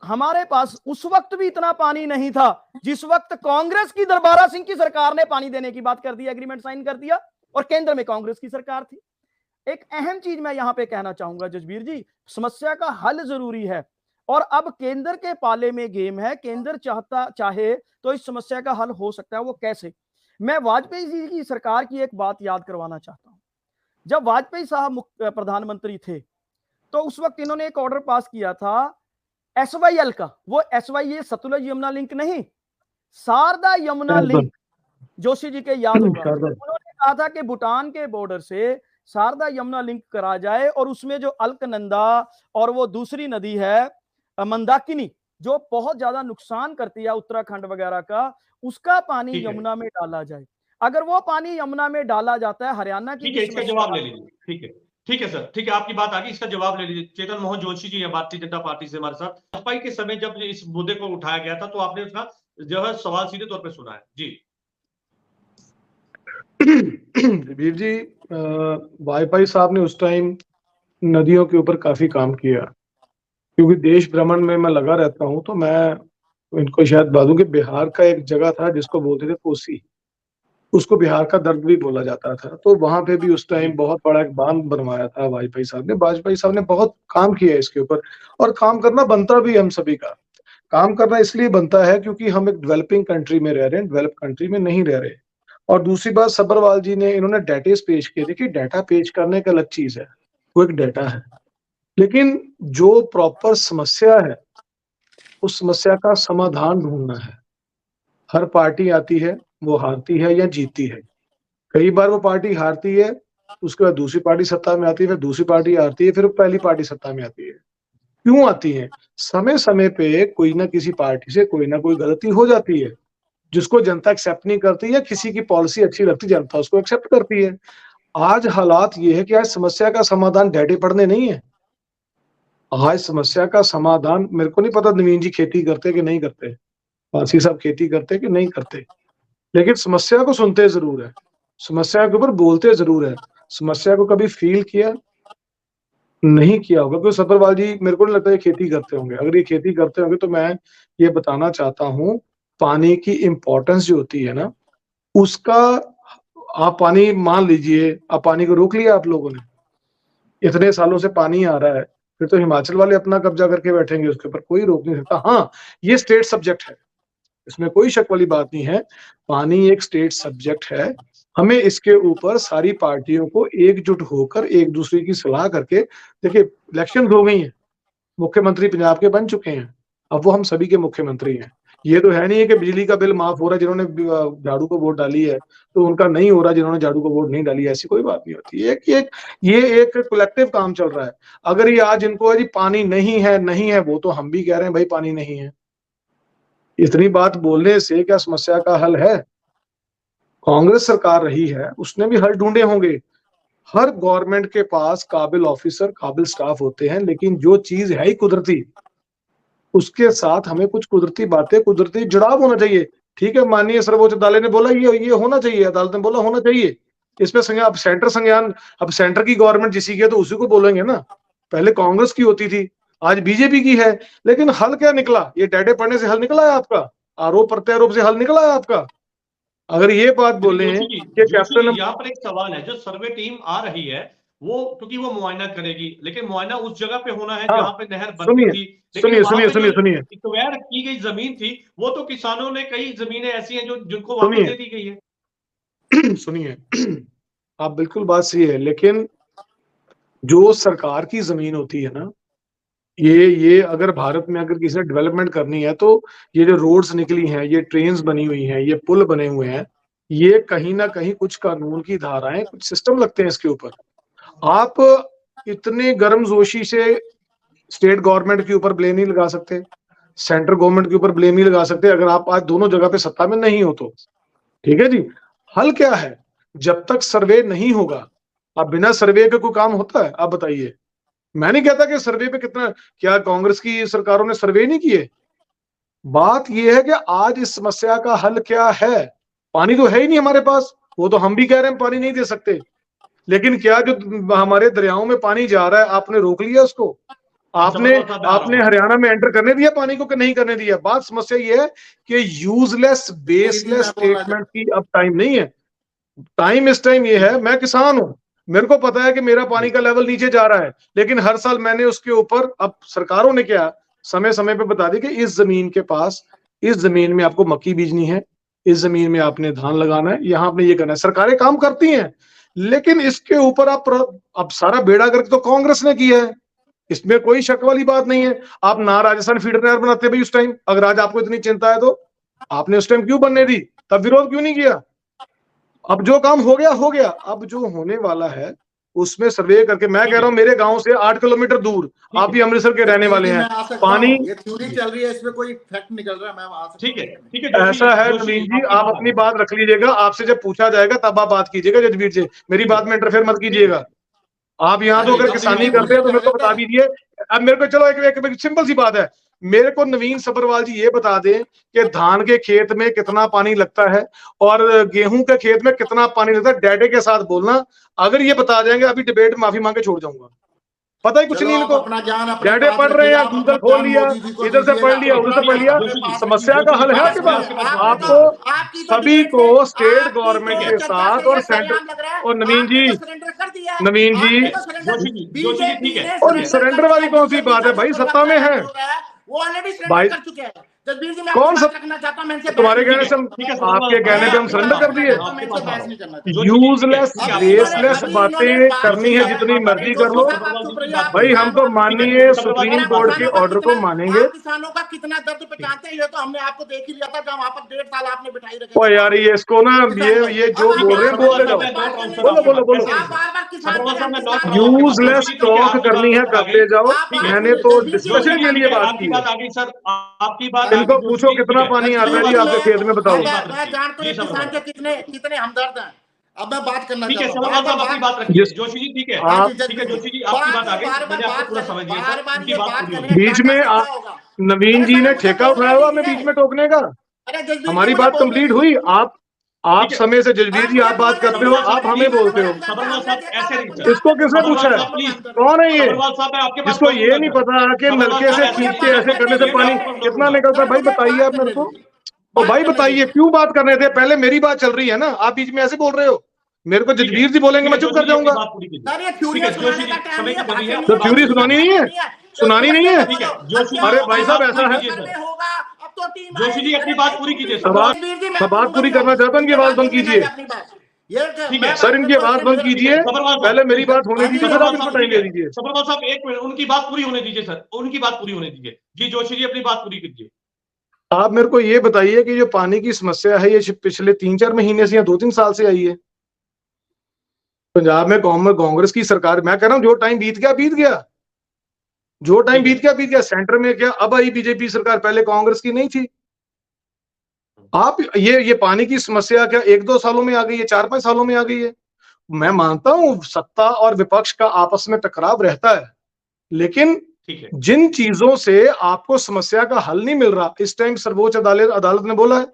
हमारे पास उस वक्त भी इतना पानी नहीं था जिस वक्त कांग्रेस की दरबारा सिंह की सरकार ने पानी देने की बात कर दी, एग्रीमेंट साइन कर दिया, और केंद्र में कांग्रेस की सरकार थी। एक अहम चीज मैं यहां पे कहना चाहूंगा जजबीर जी, समस्या का हल जरूरी है, और अब केंद्र के पाले में गेम है। केंद्र चाहे तो इस समस्या का हल हो सकता है। वो कैसे? मैं वाजपेयी जी की सरकार की एक बात याद करवाना चाहता हूं। जब वाजपेयी साहब प्रधानमंत्री थे, तो उस वक्त इन्होंने एक ऑर्डर पास किया था SYL का। वो SYL सतलुज यमुना लिंक नहीं, शारदा यमुना लिंक, जोशी जी के याद होगा। उन्होंने कहा था कि भूटान के बॉर्डर से शारदा यमुना लिंक करा जाए, और उसमें जो अलकनंदा और वो दूसरी नदी है मंदाकिनी, जो बहुत ज्यादा नुकसान करती है उत्तराखंड वगैरह का, उसका पानी यमुना में डाला जाए। अगर वो पानी यमुना में डाला जाता है, हरियाणा की, इसका जवाब ले लीजिए। ठीक है सर, ठीक है, आपकी बात आ गई, इसका जवाब ले लीजिए। चेतन मोहन जोशी जी है भारतीय जनता पार्टी से हमारे साथ। भाजपा के समय जब इस मुद्दे को उठाया गया था, तो आपने उसका जो है सवाल सीधे तौर पे सुना है जी। वीर जी, वाजपेयी साहब ने उस टाइम नदियों के ऊपर काफी काम किया, क्योंकि देश भ्रमण में मैं लगा रहता हूँ, तो मैं इनको शायद बता दूं कि बिहार का एक जगह था जिसको बोलते थे कोसी, उसको बिहार का दर्द भी बोला जाता था। तो वहां पे भी उस टाइम बहुत बड़ा एक बांध बनवाया था वाजपेयी साहब ने। वाजपेयी साहब ने बहुत काम किया इसके ऊपर, और काम करना बनता भी हम सभी का। काम करना इसलिए बनता है क्योंकि हम एक डेवलपिंग कंट्री में रह रहे हैं, डेवलप कंट्री में नहीं रह रहे। और दूसरी बात, सब्बरवाल जी ने इन्होंने डेटेस पेश किए। देखिए, डाटा पेश करने का अलग चीज है, वो एक डाटा है, लेकिन जो प्रॉपर समस्या है उस समस्या का समाधान ढूंढना है। हर पार्टी आती है, वो हारती है या जीतती है। कई बार वो पार्टी हारती है, उसके बाद दूसरी पार्टी सत्ता में आती है, फिर दूसरी पार्टी हारती है, फिर पहली पार्टी सत्ता में आती है। क्यों आती है? समय समय पे कोई ना किसी पार्टी से कोई ना कोई गलती हो जाती है, जिसको जनता एक्सेप्ट नहीं करती, या किसी की पॉलिसी अच्छी लगती, जनता उसको एक्सेप्ट करती है। आज हालात ये है कि आज समस्या का समाधान डाटे पढ़ने नहीं है। आज समस्या का समाधान, मेरे को नहीं पता नवीन जी खेती करते कि नहीं करते, पासी साहब खेती करते कि नहीं करते, लेकिन समस्या को सुनते जरूर है, समस्या के ऊपर बोलते जरूर है। समस्या को कभी फील किया नहीं किया होगा, क्योंकि सब्बरवाल जी मेरे को नहीं लगता ये खेती करते होंगे। अगर ये खेती करते होंगे तो मैं ये बताना चाहता हूँ, पानी की इंपॉर्टेंस जो होती है ना, उसका, आप पानी मान लीजिए, आप पानी को रोक लिया आप लोगों ने, इतने सालों से पानी आ रहा है, फिर तो हिमाचल वाले अपना कब्जा करके बैठेंगे, उसके ऊपर कोई रोक नहीं सकता। हाँ, ये स्टेट सब्जेक्ट है, इसमें कोई शक वाली बात नहीं है। पानी एक स्टेट सब्जेक्ट है। हमें इसके ऊपर सारी पार्टियों को एकजुट होकर एक दूसरे की सलाह करके, देखिए इलेक्शन हो गई है, मुख्यमंत्री पंजाब के बन चुके हैं, अब वो हम सभी के मुख्यमंत्री हैं। ये तो है नहीं है कि बिजली का बिल माफ हो रहा है जिन्होंने झाड़ू को वोट डाली है, तो उनका नहीं हो रहा जिन्होंने झाड़ू को वोट नहीं डाली है। ऐसी कोई बात नहीं होती है। ये एक कलेक्टिव काम चल रहा है। अगर ये आज इनको जी पानी नहीं है, वो तो हम भी कह रहे हैं भाई पानी नहीं है। इतनी बात बोलने से क्या समस्या का हल है? कांग्रेस सरकार रही है, उसने भी हल ढूंढे होंगे। हर गवर्नमेंट के पास काबिल ऑफिसर, काबिल स्टाफ होते हैं, लेकिन जो चीज है ही कुदरती, उसके साथ हमें कुछ कुदरती बातें, कुदरती जुड़ाव होना चाहिए। ठीक है, माननीय सर्वोच्च अदालत ने बोला ये होना चाहिए, अदालत ने बोला होना चाहिए, इसमें संज्ञान, अब सेंटर संज्ञान, अब सेंटर की गवर्नमेंट जिसी की है तो उसी को बोलेंगे ना। पहले कांग्रेस की होती थी, आज बीजेपी की है, लेकिन हल क्या निकला? ये डाटे पढ़ने से हल निकला है आपका? आरोप प्रत्यारोप से हल निकला है आपका? अगर ये बात बोले कि कैप्टन, यहाँ पर एक सवाल है, जो सर्वे टीम आ रही है वो, क्योंकि वो मुआयना करेगी, लेकिन मुआयना उस जगह पे होना है जहाँ पे नहर बनती थी। सुनिए एक्वायर की गई जमीन थी, वो तो किसानों ने, कई जमीनें ऐसी हैं जो जिनको वापस दे दी गई है। सुनिए, आप बिल्कुल बात सही है, लेकिन जो सरकार की जमीन होती है ना, ये अगर भारत में अगर किसी ने डेवलपमेंट करनी है, तो ये जो रोड्स निकली हैं, ये ट्रेन्स बनी हुई हैं, ये पुल बने हुए हैं, ये कहीं ना कहीं कुछ कानून की धाराएं, कुछ सिस्टम लगते हैं इसके ऊपर। आप इतने गर्मजोशी से स्टेट गवर्नमेंट के ऊपर ब्लेम नहीं लगा सकते, सेंट्रल गवर्नमेंट के ऊपर ब्लेम नहीं लगा सकते, अगर आप आज दोनों जगह पे सत्ता में नहीं हो तो। ठीक है जी, हल क्या है? जब तक सर्वे नहीं होगा, अब बिना सर्वे के कोई काम होता है? आप बताइए। मैं नहीं कहता कि सर्वे पे कितना, क्या कांग्रेस की सरकारों ने सर्वे नहीं किए? बात यह है कि आज इस समस्या का हल क्या है? पानी तो है ही नहीं हमारे पास, वो तो हम भी कह रहे हैं पानी नहीं दे सकते, लेकिन क्या जो हमारे दरियाओं में पानी जा रहा है, आपने रोक लिया उसको? आपने हरियाणा में एंटर करने दिया पानी को कि नहीं करने दिया? बात, समस्या ये है कि यूजलेस, बेसलेस स्टेटमेंट की अब टाइम नहीं है। टाइम इस टाइम ये है, मैं किसान हूं, मेरे को पता है कि मेरा पानी का लेवल नीचे जा रहा है, लेकिन हर साल मैंने उसके ऊपर, अब सरकारों ने क्या समय समय पे बता दी कि इस जमीन के पास, इस जमीन में आपको मक्की बीजनी है, इस जमीन में आपने धान लगाना है, यहाँ आपने ये करना है। सरकारें काम करती हैं, लेकिन इसके ऊपर आप अब सारा बेड़ा गर्क तो कांग्रेस ने किया है, इसमें कोई शक वाली बात नहीं है। आप ना राजस्थान फीडर नहर बनाते भाई उस टाइम, अगर आज आपको इतनी चिंता है तो आपने उस टाइम क्यों बनने दी? तब विरोध क्यों नहीं किया? अब जो काम हो गया, अब जो होने वाला है उसमें सर्वे करके, मैं कह रहा हूं मेरे गांव से 8 किलोमीटर दूर, आप भी अमृतसर के रहने वाले हैं, पानी, ये थ्योरी चल रही है, इसमें कोई फैक्ट निकल रहा है, मैं आ सकता हूं। ठीक है, ऐसा है नवीन जी, आप अपनी बात रख लीजिएगा, आपसे जब पूछा जाएगा तब आप बात कीजिएगा जजवीर जी, मेरी बात में इंटरफेयर मत कीजिएगा। आप यहाँ तो अगर किसानी करते हैं तो मेरे को बता दीजिए। अब मेरे को चलो एक सिंपल सी बात है, मेरे को नवीन सब्रवाल जी ये बता दें कि धान के खेत में कितना पानी लगता है और गेहूं के खेत में कितना पानी लगता है, डेटे के साथ बोलना। अगर ये बता देंगे अभी डिबेट माफी मांग के छोड़ जाऊंगा। पता ही कुछ नहीं इनको, डेटे पढ़ रहे हैं, गूगल खोल लिया, इधर से पढ़ लिया, उधर से पढ़ लिया। समस्या का हल है आपके पास? आपको सभी को स्टेट गवर्नमेंट के साथ और सेंटर, और नवीन जी और सरेंडर वाली कौन सी बात है भाई? सत्ता में है भाई, कौन सा तुम्हारे कहने से आपके कहने पे हम सरेंडर कर दिए? यूजलेस बेसलेस बातें करनी है जितनी मर्जी कर लो भाई, हम तो माननीय सुप्रीम कोर्ट के ऑर्डर को मानेंगे। किसानों का कितना दर्द पहचानते हैं ये तो हमने आपको देख ही लिया था जब वहां पर 1.5 साल आपने बिठाई रखे। ओ यार ये इसको ना ये जो बोल रहे हैं बोलते जाओ, बोलो बोलो बोलो। यूजलेस टॉक करनी है करते जाओ, मैंने तो डिस्कशन के लिए बात की है। सर आपकी बात, इनको पूछो कितना पानी आता है जी आपके खेत में, बताओ। मैं जानता हूं किसान के कितने हमदर्द हैं। अब मैं बात करना ठीक है, सवाल साहब अपनी बात रखिए। जोशी जी ठीक है, ठीक है जोशी जी आपकी बात आगे, मैंने आपको पूरा समझ लिया सर, उनकी बात पूरी। बीच में नवीन जी ने ठेका उठाया हुआ हमें बीच में टोकने का। हमारी बात कंप्लीट हुई, आप समय से जजबीर जी आप बात करते हो, आप हमें बोलते हो। इसको किसने पूछा है? कौन है ये जिसको ये नहीं पता कि नलके से खींच के ऐसे करने से पानी कितना निकलता है? भाई बताइए आप मेरे को, तो भाई बताइए क्यों बात कर रहे थे? पहले मेरी बात चल रही है ना, आप बीच में ऐसे बोल रहे हो। मेरे को जजबीर जी बोलेंगे मैं चुप कर जाऊंगा। तो फ्यूरी सुनानी नहीं है, सुनानी नहीं है। अरे भाई साहब ऐसा है, जोशी जी अपनी बात पूरी कीजिए। मैं बात पूरी करना चाहता हूँ, इनकी आवाज बंद कीजिए। ठीक है सर, इनकी आवाज बंद कीजिए, पहले मेरी बात होने दीजिए, फिर आप इनको टाइम दे दीजिए। सब्रवाल साहब एक मिनट, उनकी बात पूरी होने दीजिए सर, उनकी बात पूरी होने दीजिए। जी जोशी जी अपनी बात पूरी कीजिए। आप मेरे को ये बताइए कि जो पानी की समस्या है ये पिछले 3-4 महीने से या 2-3 साल से आई है? पंजाब में कांग्रेस की सरकार, मैं कह रहा हूँ जो टाइम बीत गया बीत गया, जो टाइम बीत गया बीत गया। सेंटर में क्या अब आई बीजेपी सरकार, पहले कांग्रेस की नहीं थी। आप ये पानी की समस्या क्या 1-2 सालों में आ गई है, 4-5 सालों में आ गई है? मैं मानता हूं सत्ता और विपक्ष का आपस में टकराव रहता है, लेकिन जिन चीजों से आपको समस्या का हल नहीं मिल रहा, इस टाइम सर्वोच्च अदालत ने बोला है,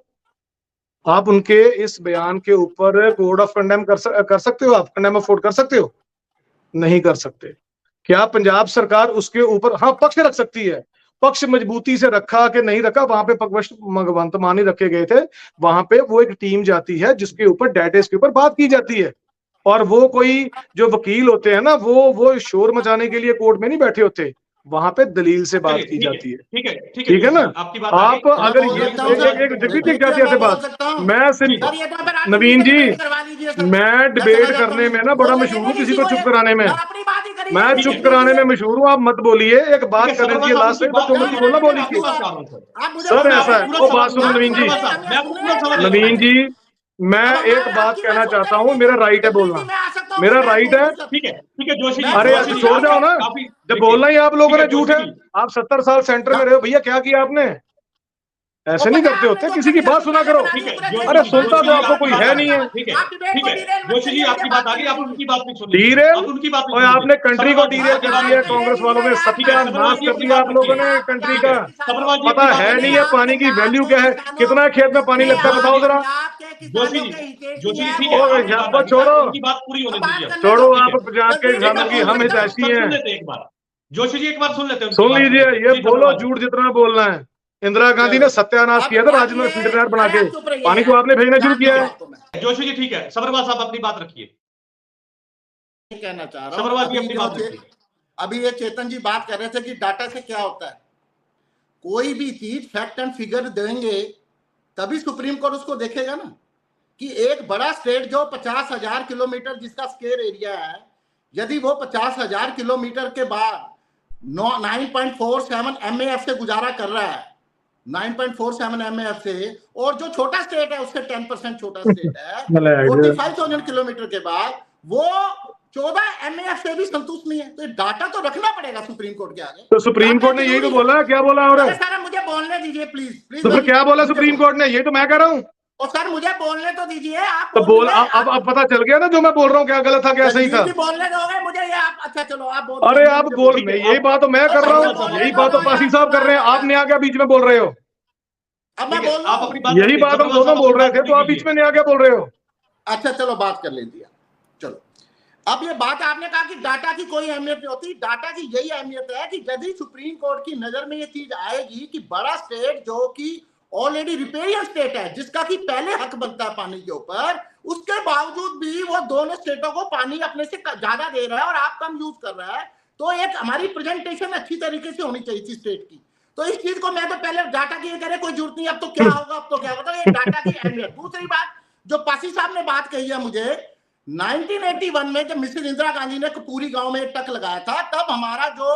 आप उनके इस बयान के ऊपर कोड ऑफ कंडेम कर सकते हो, आप कंडेम ऑफ वोट कर सकते हो? नहीं कर सकते। क्या पंजाब सरकार उसके ऊपर हाँ पक्ष रख सकती है? पक्ष मजबूती से रखा कि नहीं रखा, वहां पे पक्ष भगवंत मान ही रखे गए थे। वहां पे वो एक टीम जाती है जिसके ऊपर डेटेस के ऊपर बात की जाती है, और वो कोई जो वकील होते हैं ना, वो शोर मचाने के लिए कोर्ट में नहीं बैठे होते, वहां पे दलील से बात की जाती है। ठीक है ना? आप अगर ये एक जाती है बात, मैं सिर्फ नवीन जी, मैं डिबेट करने में ना बड़ा मशहूर हूँ, किसी को चुप कराने में मैं चुप कराने में मशहूर हूँ। आप मत बोलिए, एक बात करने की लास्ट में तो मत बोलना बोलिए सर, ऐसा है। वो बात सुनो नवीन जी, मैं एक बात कहना चाहता हूँ, मेरा राइट है बोलना, मेरा राइट है। ठीक है जोशी जी, अरे छोड़ जाओ ना, जब बोलना ही आप लोगों ने झूठ है। आप 70 साल सेंटर में रहे हो भैया, क्या किया आपने? ऐसे नहीं करते होते, किसी की बात सुना करो। अरे सुनता तो आपको कोई है नहीं है। ठीक है जोशी जी आपकी बात आ गई, आप उनकी बात नहीं सुनी। डीरेल और आपने कंट्री को डीरेल कर दिया, कांग्रेस वालों ने सत्यानाश कर दिया आप लोगों ने कंट्री का। पता है नहीं है पानी की वैल्यू क्या है, कितना खेत में पानी लगता है, बताओ जरा। छोड़ो आप पंजाब के किसानों की, हम हितैषी हैं। जोशी जी एक बार सुन लेते हैं, सुन लीजिए। ये बोलो झूठ जितना बोलना है। इंदिरा गांधी ने सत्यानाश किया था राजेंद्र में फिल्टर बना के, पानी को आपने भेजना शुरू किया है। जोशी जी ठीक है, सब्रवाल साहब अपनी बात रखिए। कहना चाह रहा सब्रवाल जी अपनी बात रखिए। अभी ये चेतन जी बात कर रहे थे कि डाटा से क्या होता है। कोई भी चीज फैक्ट एंड फिगर देंगे तभी सुप्रीम कोर्ट उसको देखेगा ना, कि एक बड़ा स्टेट जो 50,000 किलोमीटर जिसका स्क्वायर एरिया है, यदि वो 50,000 किलोमीटर के बाद 9.47 MAF से गुजारा कर रहा है, 9.47 MAF से, और जो छोटा स्टेट है उससे 10% छोटा स्टेट है 45,000 किलोमीटर के बाद वो 14 MAF से भी संतुष्ट नहीं है, तो डाटा तो रखना पड़ेगा सुप्रीम कोर्ट के आगे। तो सुप्रीम कोर्ट ने यही तो बोला, क्या बोला? और सर मुझे बोलने दीजिए प्लीज। तो फिर क्या बोला सुप्रीम कोर्ट ने? ये तो मैं कह रहा हूँ, और सर मुझे बोलने तो दीजिए आप। तो बोल, अब पता चल गया ना जो मैं बोल रहा हूँ क्या गलत था क्या सही था। बोलने दोगे मुझे ये आप? अच्छा चलो आप बोल। अरे आप बोल, यही बात तो मैं कर रहा हूँ, यही बात तो पासी साहब कर रहे हैं, आपने आके बीच में बोल रहे हो। अब मैं बोल आप अपनी बात, यही बात हम दोनों बोल रहे थे तो आप बीच में नहीं आके बोल रहे हो। अच्छा चलो बात कर लेती है। चलो अब ये बात आपने कहा कि डाटा की कोई अहमियत नहीं होती। डाटा की यही अहमियत है कि यदि सुप्रीम कोर्ट की नजर में ये चीज आएगी कि बड़ा स्टेट जो कि ऑलरेडी रिपेरियन स्टेट है, जिसका कि पहले हक बनता है पानी के ऊपर, उसके बावजूद भी वो दोनों स्टेटों को पानी अपने से ज्यादा दे रहा है और आप कम यूज कर रहा है, तो एक हमारी प्रेजेंटेशन अच्छी तरीके से होनी चाहिए थी स्टेट की। तो इस चीज को मैं तो पहले डाटा की करे कोई जरूरत नहीं, अब तो क्या होगा, अब तो क्या होगा, तो ये डाटा की अहमियत। दूसरी बात जो पासी साहब ने बात कही है मुझे, 1981 में जब मिसेस इंदिरा गांधी ने कपूरी गांव में टक लगाया था, तब हमारा जो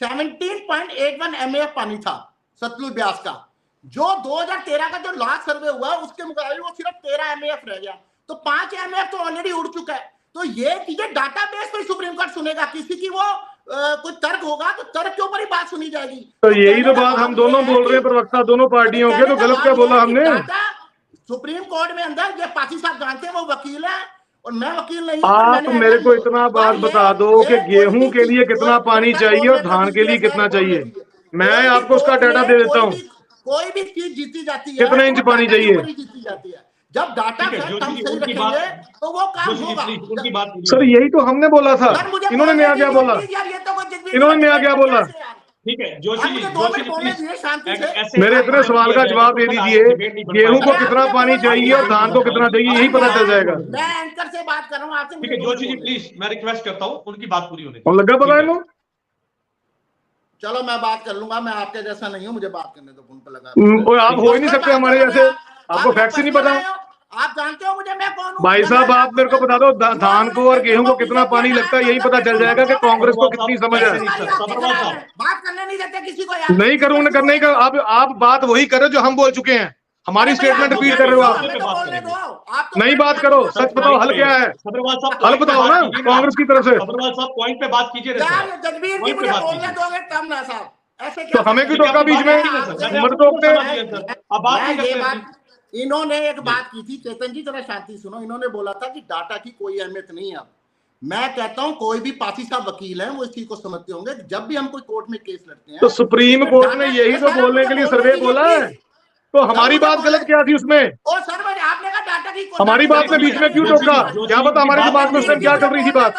17.81 MAF पानी था सतलुज ब्यास का, जो 2013 का जो लास्ट सर्वे हुआ उसके मुकाबले वो सिर्फ 13 MAF रह गया, तो 5 MAF तो ऑलरेडी उड़ चुका है। तो ये चीजें डाटा बेस पे सुप्रीम कोर्ट सुनेगा, किसी की वो कोई तर्क होगा तो तर्क के ऊपर ही बात सुनी जाएगी। तो यही तो बात हम दोनों बोल रहे हैं, प्रवक्ता दोनों पार्टियों के, तो गलत क्या बोला हमने? सुप्रीम कोर्ट में अंदर ये पासी साहब जानते हैं, वो वकील है और मैं वकील नहीं। आप मेरे को इतना बात बता दो कि गेहूं के लिए कितना पानी चाहिए और धान के लिए कितना चाहिए, मैं आपको उसका डाटा दे देता हूँ। कोई भी चीज जीती जाती है, कितने इंच पानी चाहिए, जीती जाती है। जब डाटा हम सही रखेंगे तो वो काम होगा। सर यही तो हमने बोला था, इन्होंने नया क्या बोला, इन्होंने नया क्या बोला? ठीक है जोशी जी, मेरे इतने सवाल का जवाब दे दीजिए, गेहूं को कितना पानी चाहिए और धान को कितना चाहिए, यही पता चल जाएगा। मैं एंकर से बात कर रहा हूँ आपसे। ठीक है जोशी जी प्लीज, मैं रिक्वेस्ट करता हूँ उनकी बात पूरी होने। और लगा पता है, चलो मैं बात कर लूंगा, मैं आपके जैसा नहीं हूँ, मुझे बात करने दो, फोन पे लगा। आप हो ही नहीं सकते हमारे जैसे, आपको फैक्ट्स ही नहीं पता। आप जानते हो मुझे मैं कौन हूँ? भाई साहब आप मेरे को बता दो धान को और गेहूं को कितना पानी लगता है, यही पता चल जाएगा कि कांग्रेस को कितनी समझ है। बात करने नहीं देते किसी को। नहीं करूंगा, करने का आप बात वही करो जो हम बोल चुके हैं, हमारी स्टेटमेंट रिपीट कर रहे हो आप। नहीं बात करो, सच बताओ हल क्या है, हल बताओ ना कांग्रेस की तरफ से। सब्रवाल साहब पॉइंट पे बात कीजिए। जगबीर जी मुझे बोलने दोगे तब ना साहब, ऐसे तो हमें क्यों टोका बीच में, मत टोकते। इन्होंने एक बात की थी, चेतन जी जरा शांति सुनो, इन्होंने बोला था कि डाटा की कोई अहमियत नहीं है। मैं कहता हूं कोई भी पासी साहब वकील हैं वो इस चीज को समझते होंगे, जब भी हम कोई कोर्ट में केस लड़ते हैं तो सुप्रीम कोर्ट ने यही तो बोलने के लिए सर्वे बोला है, तो हमारी बात गलत क्या थी उसमें? ओ सर आपने कहा डाटा की, हमारी बात में बीच में क्यों टोका? क्या पता हमारी बात में उस टाइम क्या चल रही थी बात,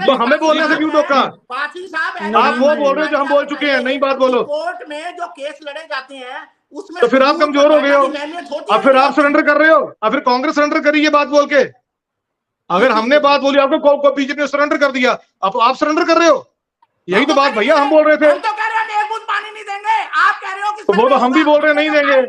तो हमें बोलने से क्यों टोका? पासी साहब आप वो बोल रहे हो जो हम बोल चुके हैं, नहीं बात बोलो। कोर्ट में जो केस लड़े जाते हैं उसमें तो फिर आप कमजोर हो गए हो, अब फिर आप सरेंडर कर रहे हो, अब फिर कांग्रेस सरेंडर करी ये बात बोल के। अगर हमने बात बोली आपको बीजेपी ने सरेंडर कर दिया, अब आप सरेंडर कर रहे हो, यही तो बात भैया हम बोल रहे थे। हम तो कह रहे हैं एक बूंद पानी नहीं देंगे, आप कह रहे हो कि तो वो तो हम भी बोल रहे नहीं देंगे,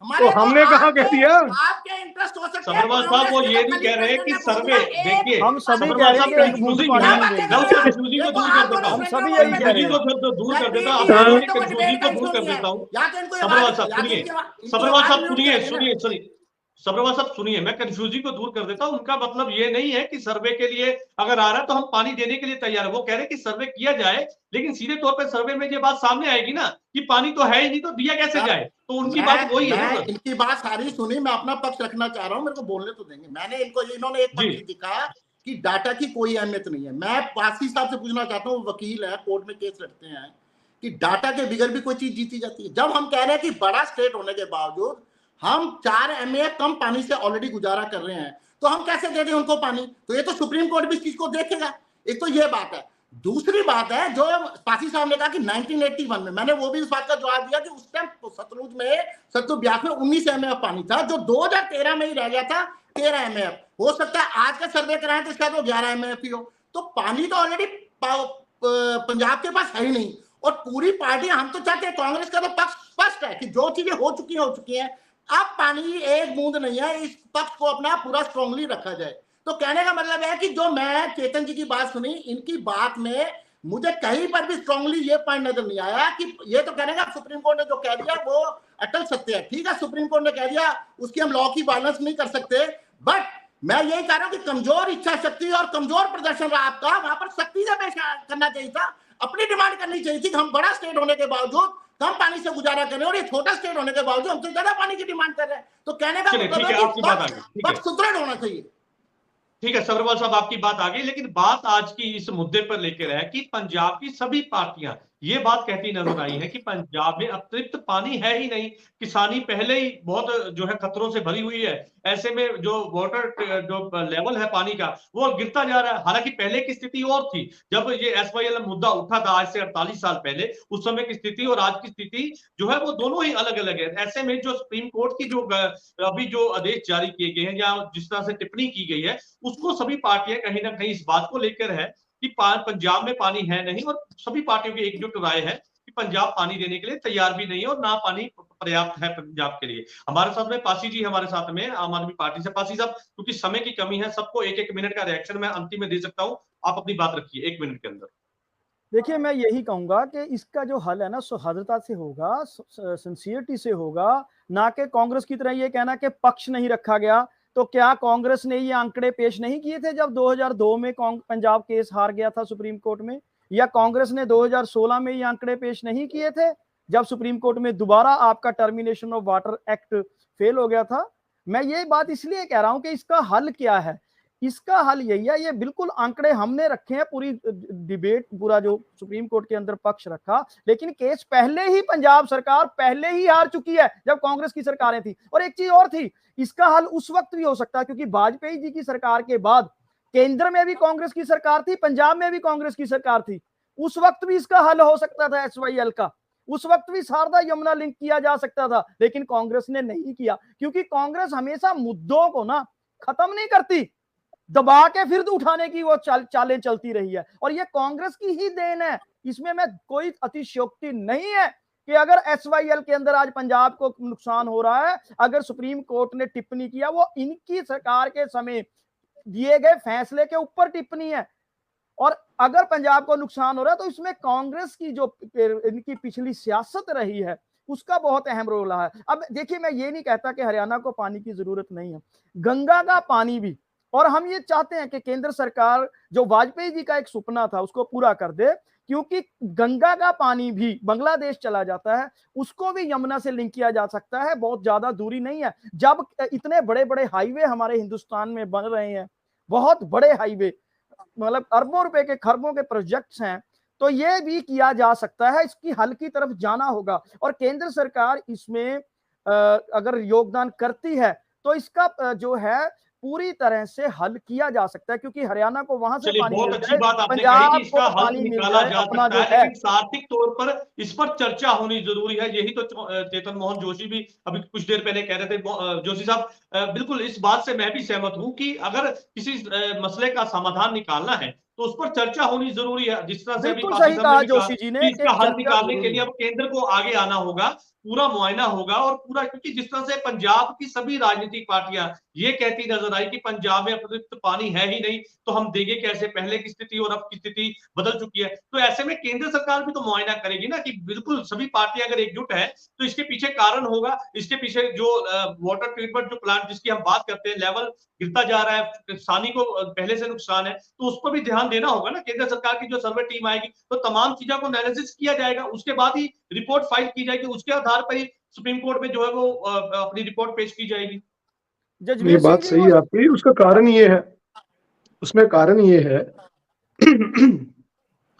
तो हमने कहा कह दिया। आपके इंटरेस्ट हो सकते हैं, सब्रवाल साहब वो ये नहीं कह रहे कि सर्वे, देखिए हम सभी कह रहे हैं कि एक बूंद पानी नहीं देंगे, कंफ्यूजिंग को दूर कर देता हूँ, हम सभी यही कह रहे हैं, दूर कर देता हूँ, कंफ्यूजिंग को दूर कर देता हूँ। सब्रवाल साहब सुनिए, सब्रवाल साहब सुनिए, सब्रवाल साहब सुनिए, मैं कंफ्यूजिंग को दूर कर देता हूं। उनका मतलब ये नहीं है कि सर्वे के लिए अगर आ रहा है तो हम पानी देने के लिए तैयार है। वो कह रहे हैं कि सर्वे किया जाए, लेकिन सीधे तौर पे सर्वे में ये बात सामने आएगी ना कि पानी तो है ही नहीं, तो दिया कैसे जाए, तो उनकी बात वही है ना। इनकी बात सारी सुनी, मैं अपना पक्ष रखना चाह रहा हूँ, मेरे को बोलने तो देंगे। मैंने इनको, इन्होंने एक पक्ष दिखा कि डाटा की कोई अहमियत नहीं है। मैं पासी साहब से पूछना चाहता हूँ, वकील है, कोर्ट में केस लड़ते हैं, कि डाटा के बगैर भी कोई चीज जीती जाती है। जब हम कह रहे हैं कि बड़ा स्टेट होने के बावजूद हम 4 MAF कम पानी से ऑलरेडी गुजारा कर रहे हैं, तो हम कैसे दे दें उनको पानी? तो ये तो सुप्रीम कोर्ट भी इस चीज को देखेगा। एक तो ये बात है। दूसरी बात है जो पासी साहब ने कहा कि 1981 में, मैंने वो भी इस बात का जवाब दिया कि उस टाइम सतलुज ब्यास में 19 MAF पानी था, जो 2013 में ही रह गया था 13 MAF। हो सकता है आज का सर्वे कराएं तो इसका तो 11 MAF ही हो। तो पानी तो ऑलरेडी पंजाब के पास है ही नहीं, और पूरी पार्टी, हम तो चाहते हैं, कांग्रेस का तो पक्ष स्पष्ट है कि जो चीजें हो चुकी हैं, अब पानी एक बूंद नहीं है, इस पक्ष को अपना पूरा स्ट्रांगली रखा जाए। तो कहने का मतलब है कि जो मैं चेतन जी की बात सुनी, इनकी बात में मुझे कहीं पर भी स्ट्रांगली ये पॉइंट नजर नहीं आया कि ये तो कहने का सुप्रीम कोर्ट ने जो कह दिया वो अटल सत्य है। ठीक है, सुप्रीम कोर्ट ने कह दिया, उसकी हम लॉ की वायलेंस नहीं कर सकते, बट मैं यही कह रहा हूं कि कमजोर इच्छा शक्ति और कमजोर प्रदर्शन रहा आपका, वहां पर सख्ती से पेश करना चाहिए था, अपनी डिमांड करनी चाहिए थी कि हम बड़ा स्टेट होने के बावजूद कम पानी से गुजारा कर रहे हैं, और ये छोटा स्टेट होने के बावजूद हमसे ज्यादा पानी की डिमांड कर रहे हैं। तो कहने का मतलब है आपकी बात आ गई, वक्त सुदृढ़ होना चाहिए। ठीक है सब्रवाल साहब, आपकी बात आ गई, लेकिन बात आज की इस मुद्दे पर लेकर है कि पंजाब की सभी पार्टियां ये बात कहती नजर आई है कि पंजाब में अतिरिक्त पानी है ही नहीं, किसानी पहले ही बहुत जो है खतरों से भरी हुई है। ऐसे में जो वाटर जो लेवल है पानी का वो गिरता जा रहा है। हालांकि पहले की स्थिति और थी, जब ये SYL मुद्दा उठा था आज से 48 साल पहले, उस समय की स्थिति और आज की स्थिति जो है वो दोनों ही अलग अलग है। ऐसे में जो सुप्रीम कोर्ट की जो अभी जो आदेश जारी किए गए हैं या जिस तरह से टिप्पणी की गई है, उसको सभी पार्टियां कहीं ना कहीं इस बात को लेकर है कि पंजाब में पानी है नहीं, और सभी पार्टियों की एकजुट राय है कि पंजाब पानी देने के लिए तैयार भी नहीं है और ना पानी पर्याप्त है पंजाब के लिए। हमारे साथ में पासी जी हमारे साथ में आम आदमी पार्टी से। पासी साहब, क्योंकि समय की कमी है, सबको एक एक मिनट का रिएक्शन मैं अंतिम में दे सकता हूं, आप अपनी बात रखिए 1 मिनट के अंदर। देखिए, मैं यही कहूंगा कि इसका जो हल है ना सौहार्दता से होगा, सिंसियरिटी से होगा, ना कि कांग्रेस की तरह ये कहना कि पक्ष नहीं रखा गया। तो क्या कांग्रेस ने ये आंकड़े पेश नहीं किए थे जब 2002 में पंजाब केस हार गया था सुप्रीम कोर्ट में? या कांग्रेस ने 2016 में ये आंकड़े पेश नहीं किए थे जब सुप्रीम कोर्ट में दोबारा आपका termination of water act fail हो गया था? मैं ये बात इसलिए कह रहा हूं कि इसका हल क्या है। इसका हल यही है, ये बिल्कुल आंकड़े हमने रखे हैं, पूरी डिबेट, पूरा जो सुप्रीम कोर्ट के अंदर पक्ष रखा, लेकिन केस पहले ही पंजाब सरकार पहले ही हार चुकी है जब कांग्रेस की सरकारें थी। और एक चीज और थी, इसका हल उस वक्त भी हो सकता है क्योंकि वाजपेयी जी की सरकार के बाद केंद्र में भी कांग्रेस की सरकार थी, पंजाब में भी कांग्रेस की सरकार थी, उस वक्त भी इसका हल हो सकता था SYL का, उस वक्त भी शारदा यमुना लिंक किया जा सकता था, लेकिन कांग्रेस ने नहीं किया क्योंकि कांग्रेस हमेशा मुद्दों को ना खत्म नहीं करती, दबा के फिर उठाने की वो चालें चलती रही है। और ये कांग्रेस की ही देन है, इसमें मैं कोई अतिशयोक्ति नहीं है कि अगर SYL के अंदर आज पंजाब को नुकसान हो रहा है, अगर सुप्रीम कोर्ट ने टिप्पणी किया, वो इनकी सरकार के समय दिए गए फैसले के ऊपर टिप्पणी है। और अगर पंजाब को नुकसान हो रहा है तो इसमें कांग्रेस की जो इनकी पिछली सियासत रही है उसका बहुत अहम रोल रहा है। अब देखिए, मैं ये नहीं कहता कि हरियाणा को पानी की जरूरत नहीं है, गंगा का पानी भी, और हम ये चाहते हैं कि केंद्र सरकार जो वाजपेयी जी का एक सपना था उसको पूरा कर दे, क्योंकि गंगा का पानी भी बांग्लादेश चला जाता है, उसको भी यमुना से लिंक किया जा सकता है, बहुत ज्यादा दूरी नहीं है। जब इतने बड़े बड़े हाईवे हमारे हिंदुस्तान में बन रहे हैं, बहुत बड़े हाईवे, मतलब अरबों रुपए के, खरबों के प्रोजेक्ट्स हैं, तो ये भी किया जा सकता है, इसकी हल की तरफ जाना होगा। और केंद्र सरकार इसमें अगर योगदान करती है तो इसका जो है पूरी तरह से हल किया जा सकता है, क्योंकि हरियाणा को वहां से पानी बहुत मिल अच्छी बात आपने कही कि इसका हल पानी निकाला जा सकता है, लेकिन सार्थिक तौर पर इस पर चर्चा होनी जरूरी है। यही तो चेतन मोहन जोशी भी अभी कुछ देर पहले कह रहे थे। जोशी साहब, बिल्कुल इस बात से मैं भी सहमत हूं कि अगर किसी मसले का समाधान निकालना है तो उस पर चर्चा होनी जरूरी है। जिस तरह से अभी सही कहा जोशी जी ने, इसका हल निकालने के लिए अब केंद्र को आगे आना होगा, पूरा मुआयना होगा और पूरा, क्योंकि जिस तरह से पंजाब की सभी राजनीतिक पार्टियां ये कहती नजर आई कि पंजाब में अतिरिक्त पानी है ही नहीं, तो हम देंगे कैसे, पहले की स्थिति और अब की स्थिति बदल चुकी है। तो ऐसे में केंद्र सरकार भी तो मुआयना करेगी ना कि बिल्कुल सभी पार्टियां अगर एकजुट है तो इसके पीछे कारण होगा, इसके पीछे जो वाटर ट्रीटमेंट जो प्लांट जिसकी हम बात करते हैं, लेवल गिरता जा रहा है, किसानी को पहले से नुकसान है, तो उस पर भी ध्यान देना होगा ना। केंद्र सरकार की जो सर्वे टीम आएगी तो तमाम चीजों को एनालिसिस किया जाएगा, उसके बाद ही रिपोर्ट फाइल की जाएगी, उसके आधार पर ही सुप्रीम कोर्ट में जो है वो अपनी रिपोर्ट पेश की जाएगी। ये बात सही है आपकी। उसका कारण ये है, उसमें कारण ये है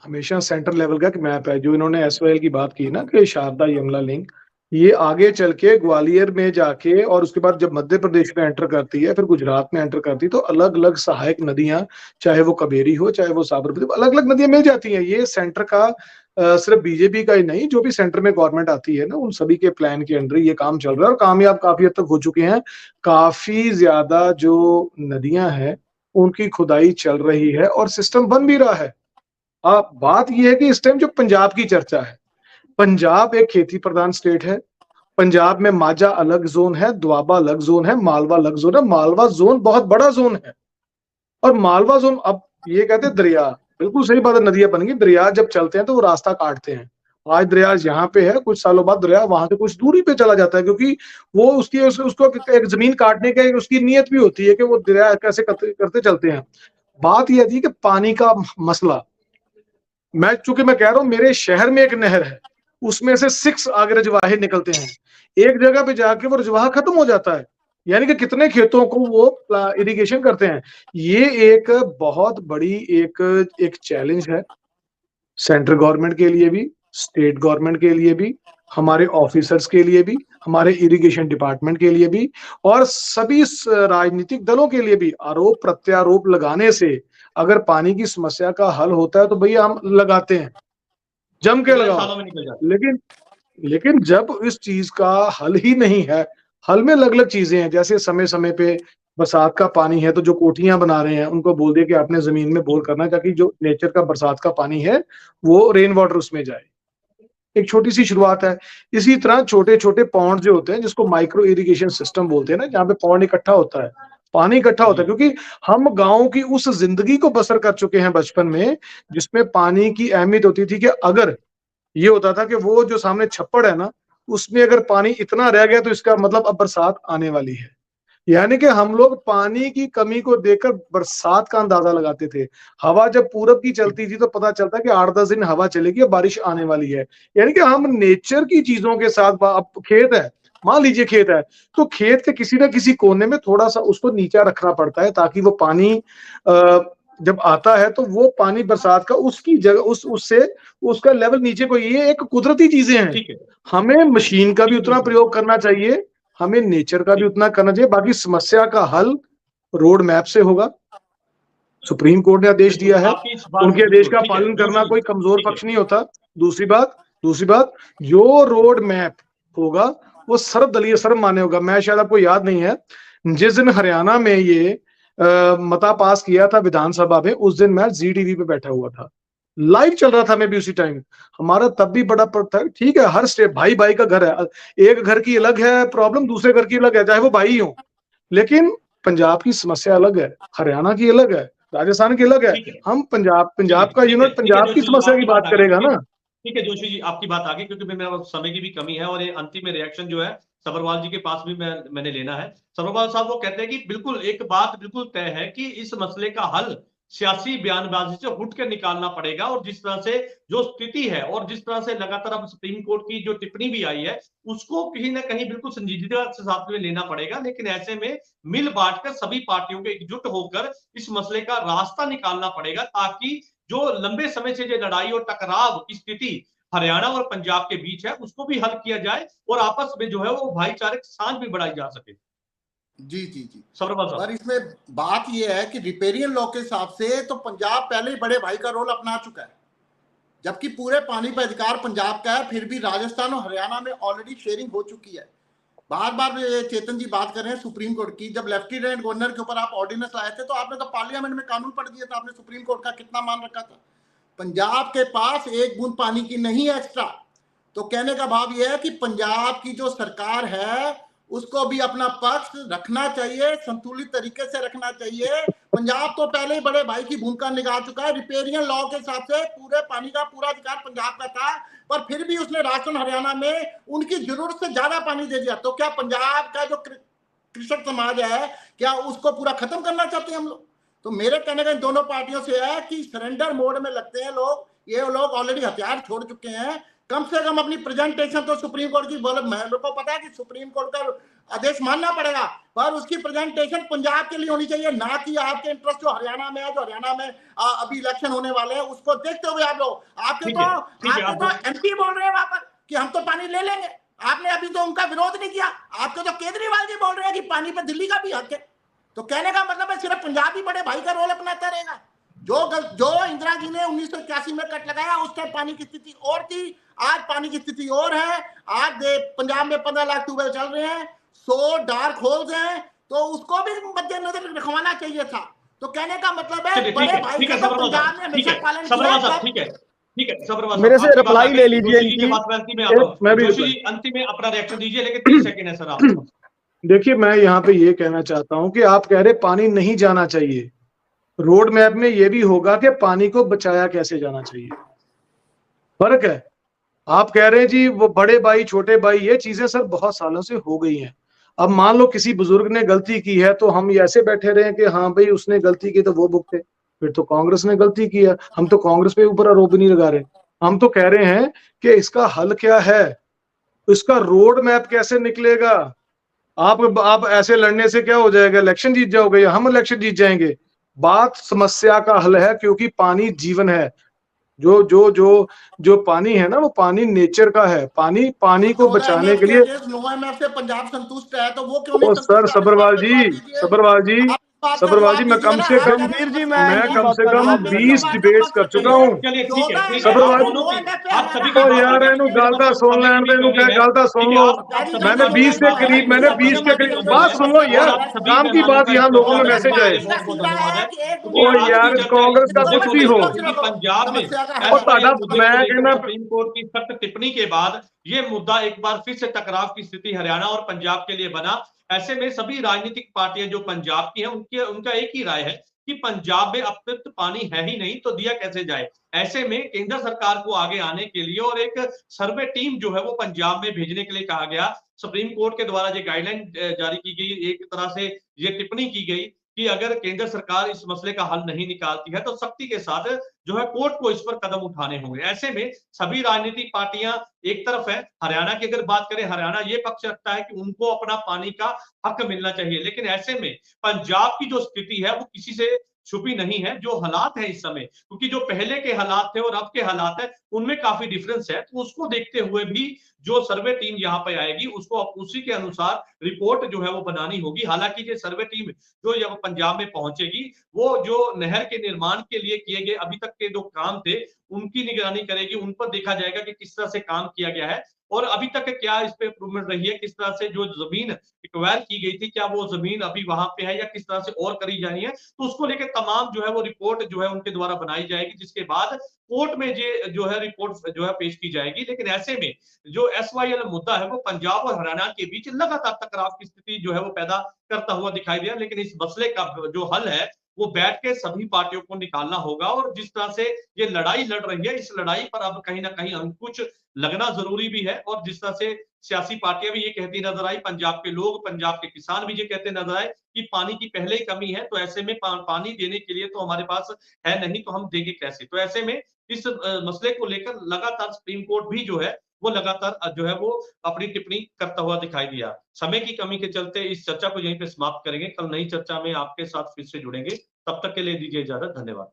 हमेशा सेंटर लेवल का मैप है जो इन्होंने SYL की बात की ना कि शारदा यमुना लिंक, ये आगे चल के ग्वालियर में जाके और उसके बाद जब मध्य प्रदेश में एंटर करती है, फिर गुजरात में एंटर करती है, तो अलग अलग सहायक नदियां, चाहे वो कबेरी हो चाहे वो साबरमती, अलग अलग नदियां मिल जाती हैं। ये सेंटर का सिर्फ बीजेपी का ही नहीं, जो भी सेंटर में गवर्नमेंट आती है ना, उन सभी के प्लान के अंडर ये काम चल रहा है और कामयाब काफी हद तक हो चुके हैं। काफी ज्यादा जो नदियां हैं उनकी खुदाई चल रही है और सिस्टम बन भी रहा है। अब बात यह है कि इस टाइम जो पंजाब की चर्चा है, पंजाब एक खेती प्रधान स्टेट है। पंजाब में माझा अलग जोन है, द्वाबा अलग जोन है, मालवा अलग जोन है। मालवा जोन बहुत बड़ा जोन है और मालवा जोन, अब ये कहते हैं दरिया, बिल्कुल सही बात है, नदियां बन गई, दरिया जब चलते हैं तो वो रास्ता काटते हैं। आज दरिया यहाँ पे है, कुछ सालों बाद दरिया वहां से कुछ दूरी पे चला जाता है, क्योंकि वो उसको एक जमीन काटने की उसकी नीयत भी होती है कि वो दरिया कैसे करते चलते हैं। बात यह थी कि पानी का मसला, मैं चूंकि मैं कह रहा हूं मेरे शहर में एक नहर है, उसमें से 6 आगे रजवाहे निकलते हैं, एक जगह पे जाके वो रजवाहा खत्म हो जाता है, यानी कि कितने खेतों को वो इरिगेशन करते हैं। ये एक बहुत बड़ी एक चैलेंज है सेंट्रल गवर्नमेंट के लिए भी, स्टेट गवर्नमेंट के लिए भी, हमारे ऑफिसर्स के लिए भी, हमारे इरिगेशन डिपार्टमेंट के लिए भी, और सभी राजनीतिक दलों के लिए भी। आरोप प्रत्यारोप लगाने से अगर पानी की समस्या का हल होता है तो भैया हम लगाते हैं, जम के लगाओ, लेकिन जब इस चीज का हल ही नहीं है, हल में अलग अलग चीजें हैं, जैसे समय समय पे बरसात का पानी है तो जो कोठियां बना रहे हैं उनको बोल दिया कि आपने जमीन में बोर करना है ताकि जो नेचर का बरसात का पानी है वो रेन वाटर उसमें जाए। एक छोटी सी शुरुआत है। इसी तरह छोटे छोटे पॉन्ड जो होते हैं जिसको माइक्रो इरिगेशन सिस्टम बोलते हैं ना, जहाँ पे पॉन्ड इकट्ठा होता है, पानी इकट्ठा होता है, क्योंकि हम गांव की उस जिंदगी को बसर कर चुके हैं बचपन में जिसमें पानी की अहमियत होती थी कि अगर ये होता था कि वो जो सामने छप्पड़ है ना उसमें अगर पानी इतना रह गया तो इसका मतलब अब बरसात आने वाली है। यानी कि हम लोग पानी की कमी को देखकर बरसात का अंदाजा लगाते थे। हवा जब पूरब की चलती थी तो पता चलता कि 8-10 दिन हवा चलेगी, बारिश आने वाली है। यानी कि हम नेचर की चीजों के साथ, अब खेत है, मान लीजिए खेत है, तो खेत के किसी ना किसी कोने में थोड़ा सा उसको नीचा रखना पड़ता है ताकि वो पानी जब आता है तो वो पानी बरसात का उसकी जगह उससे उसका लेवल नीचे को, ये एक कुदरती चीजें हैं। हमें मशीन का भी उतना प्रयोग करना चाहिए, हमें नेचर का भी उतना करना चाहिए। बाकी समस्या का हल रोड मैप से होगा। सुप्रीम कोर्ट ने आदेश दिया है, उनके आदेश का पालन करना कोई कमजोर पक्ष नहीं होता। दूसरी बात जो रोड मैप होगा वो सर्वदलीय सर्वमान्य होगा। मैं शायद आपको याद नहीं है, जिस दिन हरियाणा में ये मता पास किया था विधानसभा में, उस दिन मैं ZTV पे बैठा हुआ था, लाइव चल रहा था, मैं भी उसी टाइम। हमारा तब भी बड़ा था, ठीक है, हर स्टेट भाई भाई का घर है, एक घर की अलग है प्रॉब्लम, दूसरे घर की अलग है, चाहे वो भाई हो, लेकिन पंजाब की समस्या अलग है, हरियाणा की अलग है, राजस्थान की अलग है। हम पंजाब का यूनिट पंजाब की समस्या की बात करेगा ना। ठीक है जोशी जी, आपकी बात आगे, क्योंकि मेरा समय की भी कमी है और ये अंतिम में रिएक्शन जो है सब्रवाल जी के पास भी मैंने लेना है। सब्रवाल साहब वो कहते हैं कि बिल्कुल एक बात बिल्कुल तय है कि इस मसले का हल सियासी बयानबाजी से उठ कर निकालना पड़ेगा, और जिस तरह से जो स्थिति है और जिस तरह से लगातार अब सुप्रीम कोर्ट की जो टिप्पणी भी आई है उसको कहीं ना कहीं बिल्कुल संजीदगी से साथ में लेना पड़ेगा। लेकिन ऐसे में मिल बांटकर सभी पार्टियों के एकजुट होकर इस मसले का रास्ता निकालना पड़ेगा, ताकि जो लंबे समय से जो लड़ाई और टकराव की स्थिति हरियाणा और पंजाब के बीच है उसको भी हल किया जाए और आपस में जो है वो भाईचारे सांझ भी बढ़ाई जा सके। जी जी जी पर इसमें बात यह है कि रिपेरियन लॉ के हिसाब से तो पंजाब पहले ही बड़े भाई का रोल अपना चुका है, जबकि पूरे पानी पर अधिकार पंजाब का है। फिर भी राजस्थान और हरियाणा में ऑलरेडी शेयरिंग हो चुकी है। बार बार चेतन जी बात कर रहे हैं सुप्रीम कोर्ट की। जब लेफ्टिनेंट गवर्नर के ऊपर आप ऑर्डिनेंस लाए थे तो आपने तो पार्लियामेंट में कानून पढ़ दिया था, आपने सुप्रीम कोर्ट का कितना मान रखा था। पंजाब के पास एक बूंद पानी की नहीं है एक्स्ट्रा। तो कहने का भाव यह है कि पंजाब की जो सरकार है उसको भी अपना पक्ष रखना चाहिए, संतुलित तरीके से रखना चाहिए। पंजाब तो पहले ही बड़े भाई की भूमिका निभा चुका है। रिपेरियन लॉ के हिसाब से पूरे पानी का पूरा अधिकार पंजाब का था, पर फिर भी उसने राजस्थान हरियाणा में उनकी जरूरत से ज्यादा पानी दे दिया। तो क्या पंजाब का जो कृषक समाज है क्या उसको पूरा खत्म करना चाहते हैं हम लोग? तो मेरे कहने का इन दोनों पार्टियों से है कि सरेंडर मोड में लगते हैं लोग। ये लोग ऑलरेडी हथियार छोड़ चुके हैं। कम से कम अपनी प्रेजेंटेशन तो सुप्रीम कोर्ट की बोले, मेरे को पता है कि सुप्रीम कोर्ट का आदेश मानना पड़ेगा, पर उसकी प्रेजेंटेशन पंजाब के लिए होनी चाहिए, ना कि आपके इंटरेस्ट जो हरियाणा में है, जो हरियाणा में अभी इलेक्शन होने वाले हैं उसको देखते हुए आप लोग आपके तो एमपी बोल रहे हैं वहां पर कि हम तो पानी ले लेंगे। आपने अभी तो उनका विरोध नहीं किया। आपके तो केजरीवाल जी बोल रहे हैं कि पानी पर दिल्ली का भी हक है। तो कहने का मतलब है सिर्फ पंजाब ही बड़े भाई का रोल अपनाता रहेगा। जो इंदिरा जी ने 1981 में कट लगाया उस टाइम पानी की स्थिति और थी, आज पानी की स्थिति और है। आज पंजाब में 15 लाख ट्यूबवेल चल रहे हैं, 100 डार्क होल्स हैं, तो उसको भी मद्देनजर रखवाना चाहिए था। तो कहने का मतलब है बड़े भाई का तो पंजाब ने हमेशा पालन किया। ठीक है सब्रवाल मेरे से रिप्लाई ले लीजिए। अंतिम में अपना रिएक्शन दीजिए, लेकिन 30 सेकंड है सर आपके पास। देखिए मैं यहाँ पे ये कहना चाहता हूँ कि आप कह रहे पानी नहीं जाना चाहिए, रोड मैप में ये भी होगा कि पानी को बचाया कैसे जाना चाहिए। फर्क है। आप कह रहे हैं जी वो बड़े भाई छोटे भाई, ये चीजें सर बहुत सालों से हो गई हैं। अब मान लो किसी बुजुर्ग ने गलती की है तो हम ऐसे बैठे रहे कि हाँ भाई उसने गलती की तो वो भुगते, फिर तो कांग्रेस ने गलती की है, हम तो कांग्रेस पे ऊपर आरोप नहीं लगा रहे। हम तो कह रहे हैं कि इसका हल क्या है, इसका रोड मैप कैसे निकलेगा। आप ऐसे लड़ने से क्या हो जाएगा, इलेक्शन जीत जाओगे या हम इलेक्शन जीत जाएंगे। बात समस्या का हल है, क्योंकि पानी जीवन है। जो जो जो जो पानी है ना, वो पानी नेचर का है। पानी को बचाने के लिए। नो एमएफ से पंजाब संतुष्ट है, तो वो क्यों नहीं ओ सर संतुष्ट? सब्रवाल जी, मैं कम से कम रणवीर जी, मैं इनकी कम बात से का कम जवाब देना 20 चाहूंगा। डिबेट्स कर चुका हूँ। चलिए ठीक है, ठीक है। सब्रवाल आप दोनों की, आप सभी की ओ बात हो यार गई। इन्हों मेरे गल पास दा सुन समय लैन की दे, इन्हों कमी है। गल दा सुन ठीक है, लो। आप सभी मैंने का 20 के करीब मेरे पास समय की कमी बात है, सुन लो और यार, आप सभी काम की मेहमानों बात का यहाँ लोगों में इस्तेमाल मैसेज करने के आए। लिए बहुत बहुत धन्यवाद है। क्योंकि ओ आज यार की चर्चा कांग्रेस इस का मुद्दे कुछ को भी हो, लेकर, क्योंकि पंजाब में और एसवाईएल मुद्दे को मैं लेकर कहना सुप्रीम कोर्ट की सख्त टिप्पणी के बाद ये मुद्दा एक बार फिर से टकराव की स्थिति हरियाणा और पंजाब के लिए बना। ऐसे में सभी राजनीतिक पार्टियां जो पंजाब की हैं, उनका एक ही राय है कि पंजाब में अपर्याप्त पानी है ही नहीं, तो दिया कैसे जाए। ऐसे में केंद्र सरकार को आगे आने के लिए और एक सर्वे टीम जो है वो पंजाब में भेजने के लिए कहा गया। सुप्रीम कोर्ट के द्वारा ये गाइडलाइन जारी की गई, एक तरह से ये टिप्पणी की गई कि अगर केंद्र सरकार इस मसले का हल नहीं निकालती है तो सख्ती के साथ जो है कोर्ट को इस पर कदम उठाने होंगे। ऐसे में सभी राजनीतिक पार्टियां एक तरफ है। हरियाणा की अगर बात करें, हरियाणा ये पक्ष रखता है कि उनको अपना पानी का हक मिलना चाहिए, लेकिन ऐसे में पंजाब की जो स्थिति है वो किसी से छुपी नहीं है। जो हालात है इस समय, क्योंकि जो पहले के हालात थे और अब के हालात है उनमें काफी डिफरेंस है, तो उसको देखते हुए भी जो सर्वे टीम यहाँ पे आएगी उसको उसी के अनुसार रिपोर्ट जो है वो बनानी होगी। हालांकि ये सर्वे टीम जो यहाँ पंजाब में पहुंचेगी, वो जो नहर के निर्माण के लिए किए गए अभी तक के जो काम थे उनकी निगरानी करेगी। उन पर देखा जाएगा कि किस तरह से काम किया गया है और अभी तक क्या इस पे इम्प्रूवमेंट रही है, किस तरह से जो जमीन एक्वायर की गई थी, क्या वो जमीन अभी वहां पे है या किस तरह से और करी जानी है। तो उसको लेकर तमाम जो है वो रिपोर्ट जो है उनके द्वारा बनाई जाएगी, जिसके बाद कोर्ट में ये जो है रिपोर्ट जो है पेश की जाएगी। लेकिन ऐसे में जो एसवाईएल मुद्दा है वो पंजाब और हरियाणा के बीच लगातार टकराव की स्थिति जो है वो पैदा करता हुआ दिखाई दिया। लेकिन इस मसले का जो हल है वो बैठ के सभी पार्टियों को निकालना होगा, और जिस तरह से ये लड़ाई लड़ रही है, इस लड़ाई पर अब कहीं ना कहीं अंकुश लगना जरूरी भी है। और जिस तरह से सियासी पार्टियां भी ये कहती नजर आई, पंजाब के लोग, पंजाब के किसान भी ये कहते नजर आए कि पानी की पहले ही कमी है, तो ऐसे में पानी देने के लिए तो हमारे पास है नहीं, तो हम देंगे कैसे। तो ऐसे में इस मसले को लेकर लगातार सुप्रीम कोर्ट भी जो है वो लगातार जो है वो अपनी टिप्पणी करता हुआ दिखाई दिया। समय की कमी के चलते इस चर्चा को यहीं पे समाप्त करेंगे। कल नई चर्चा में आपके साथ फिर से जुड़ेंगे। तब तक के लिए दीजिए इजाजत। धन्यवाद।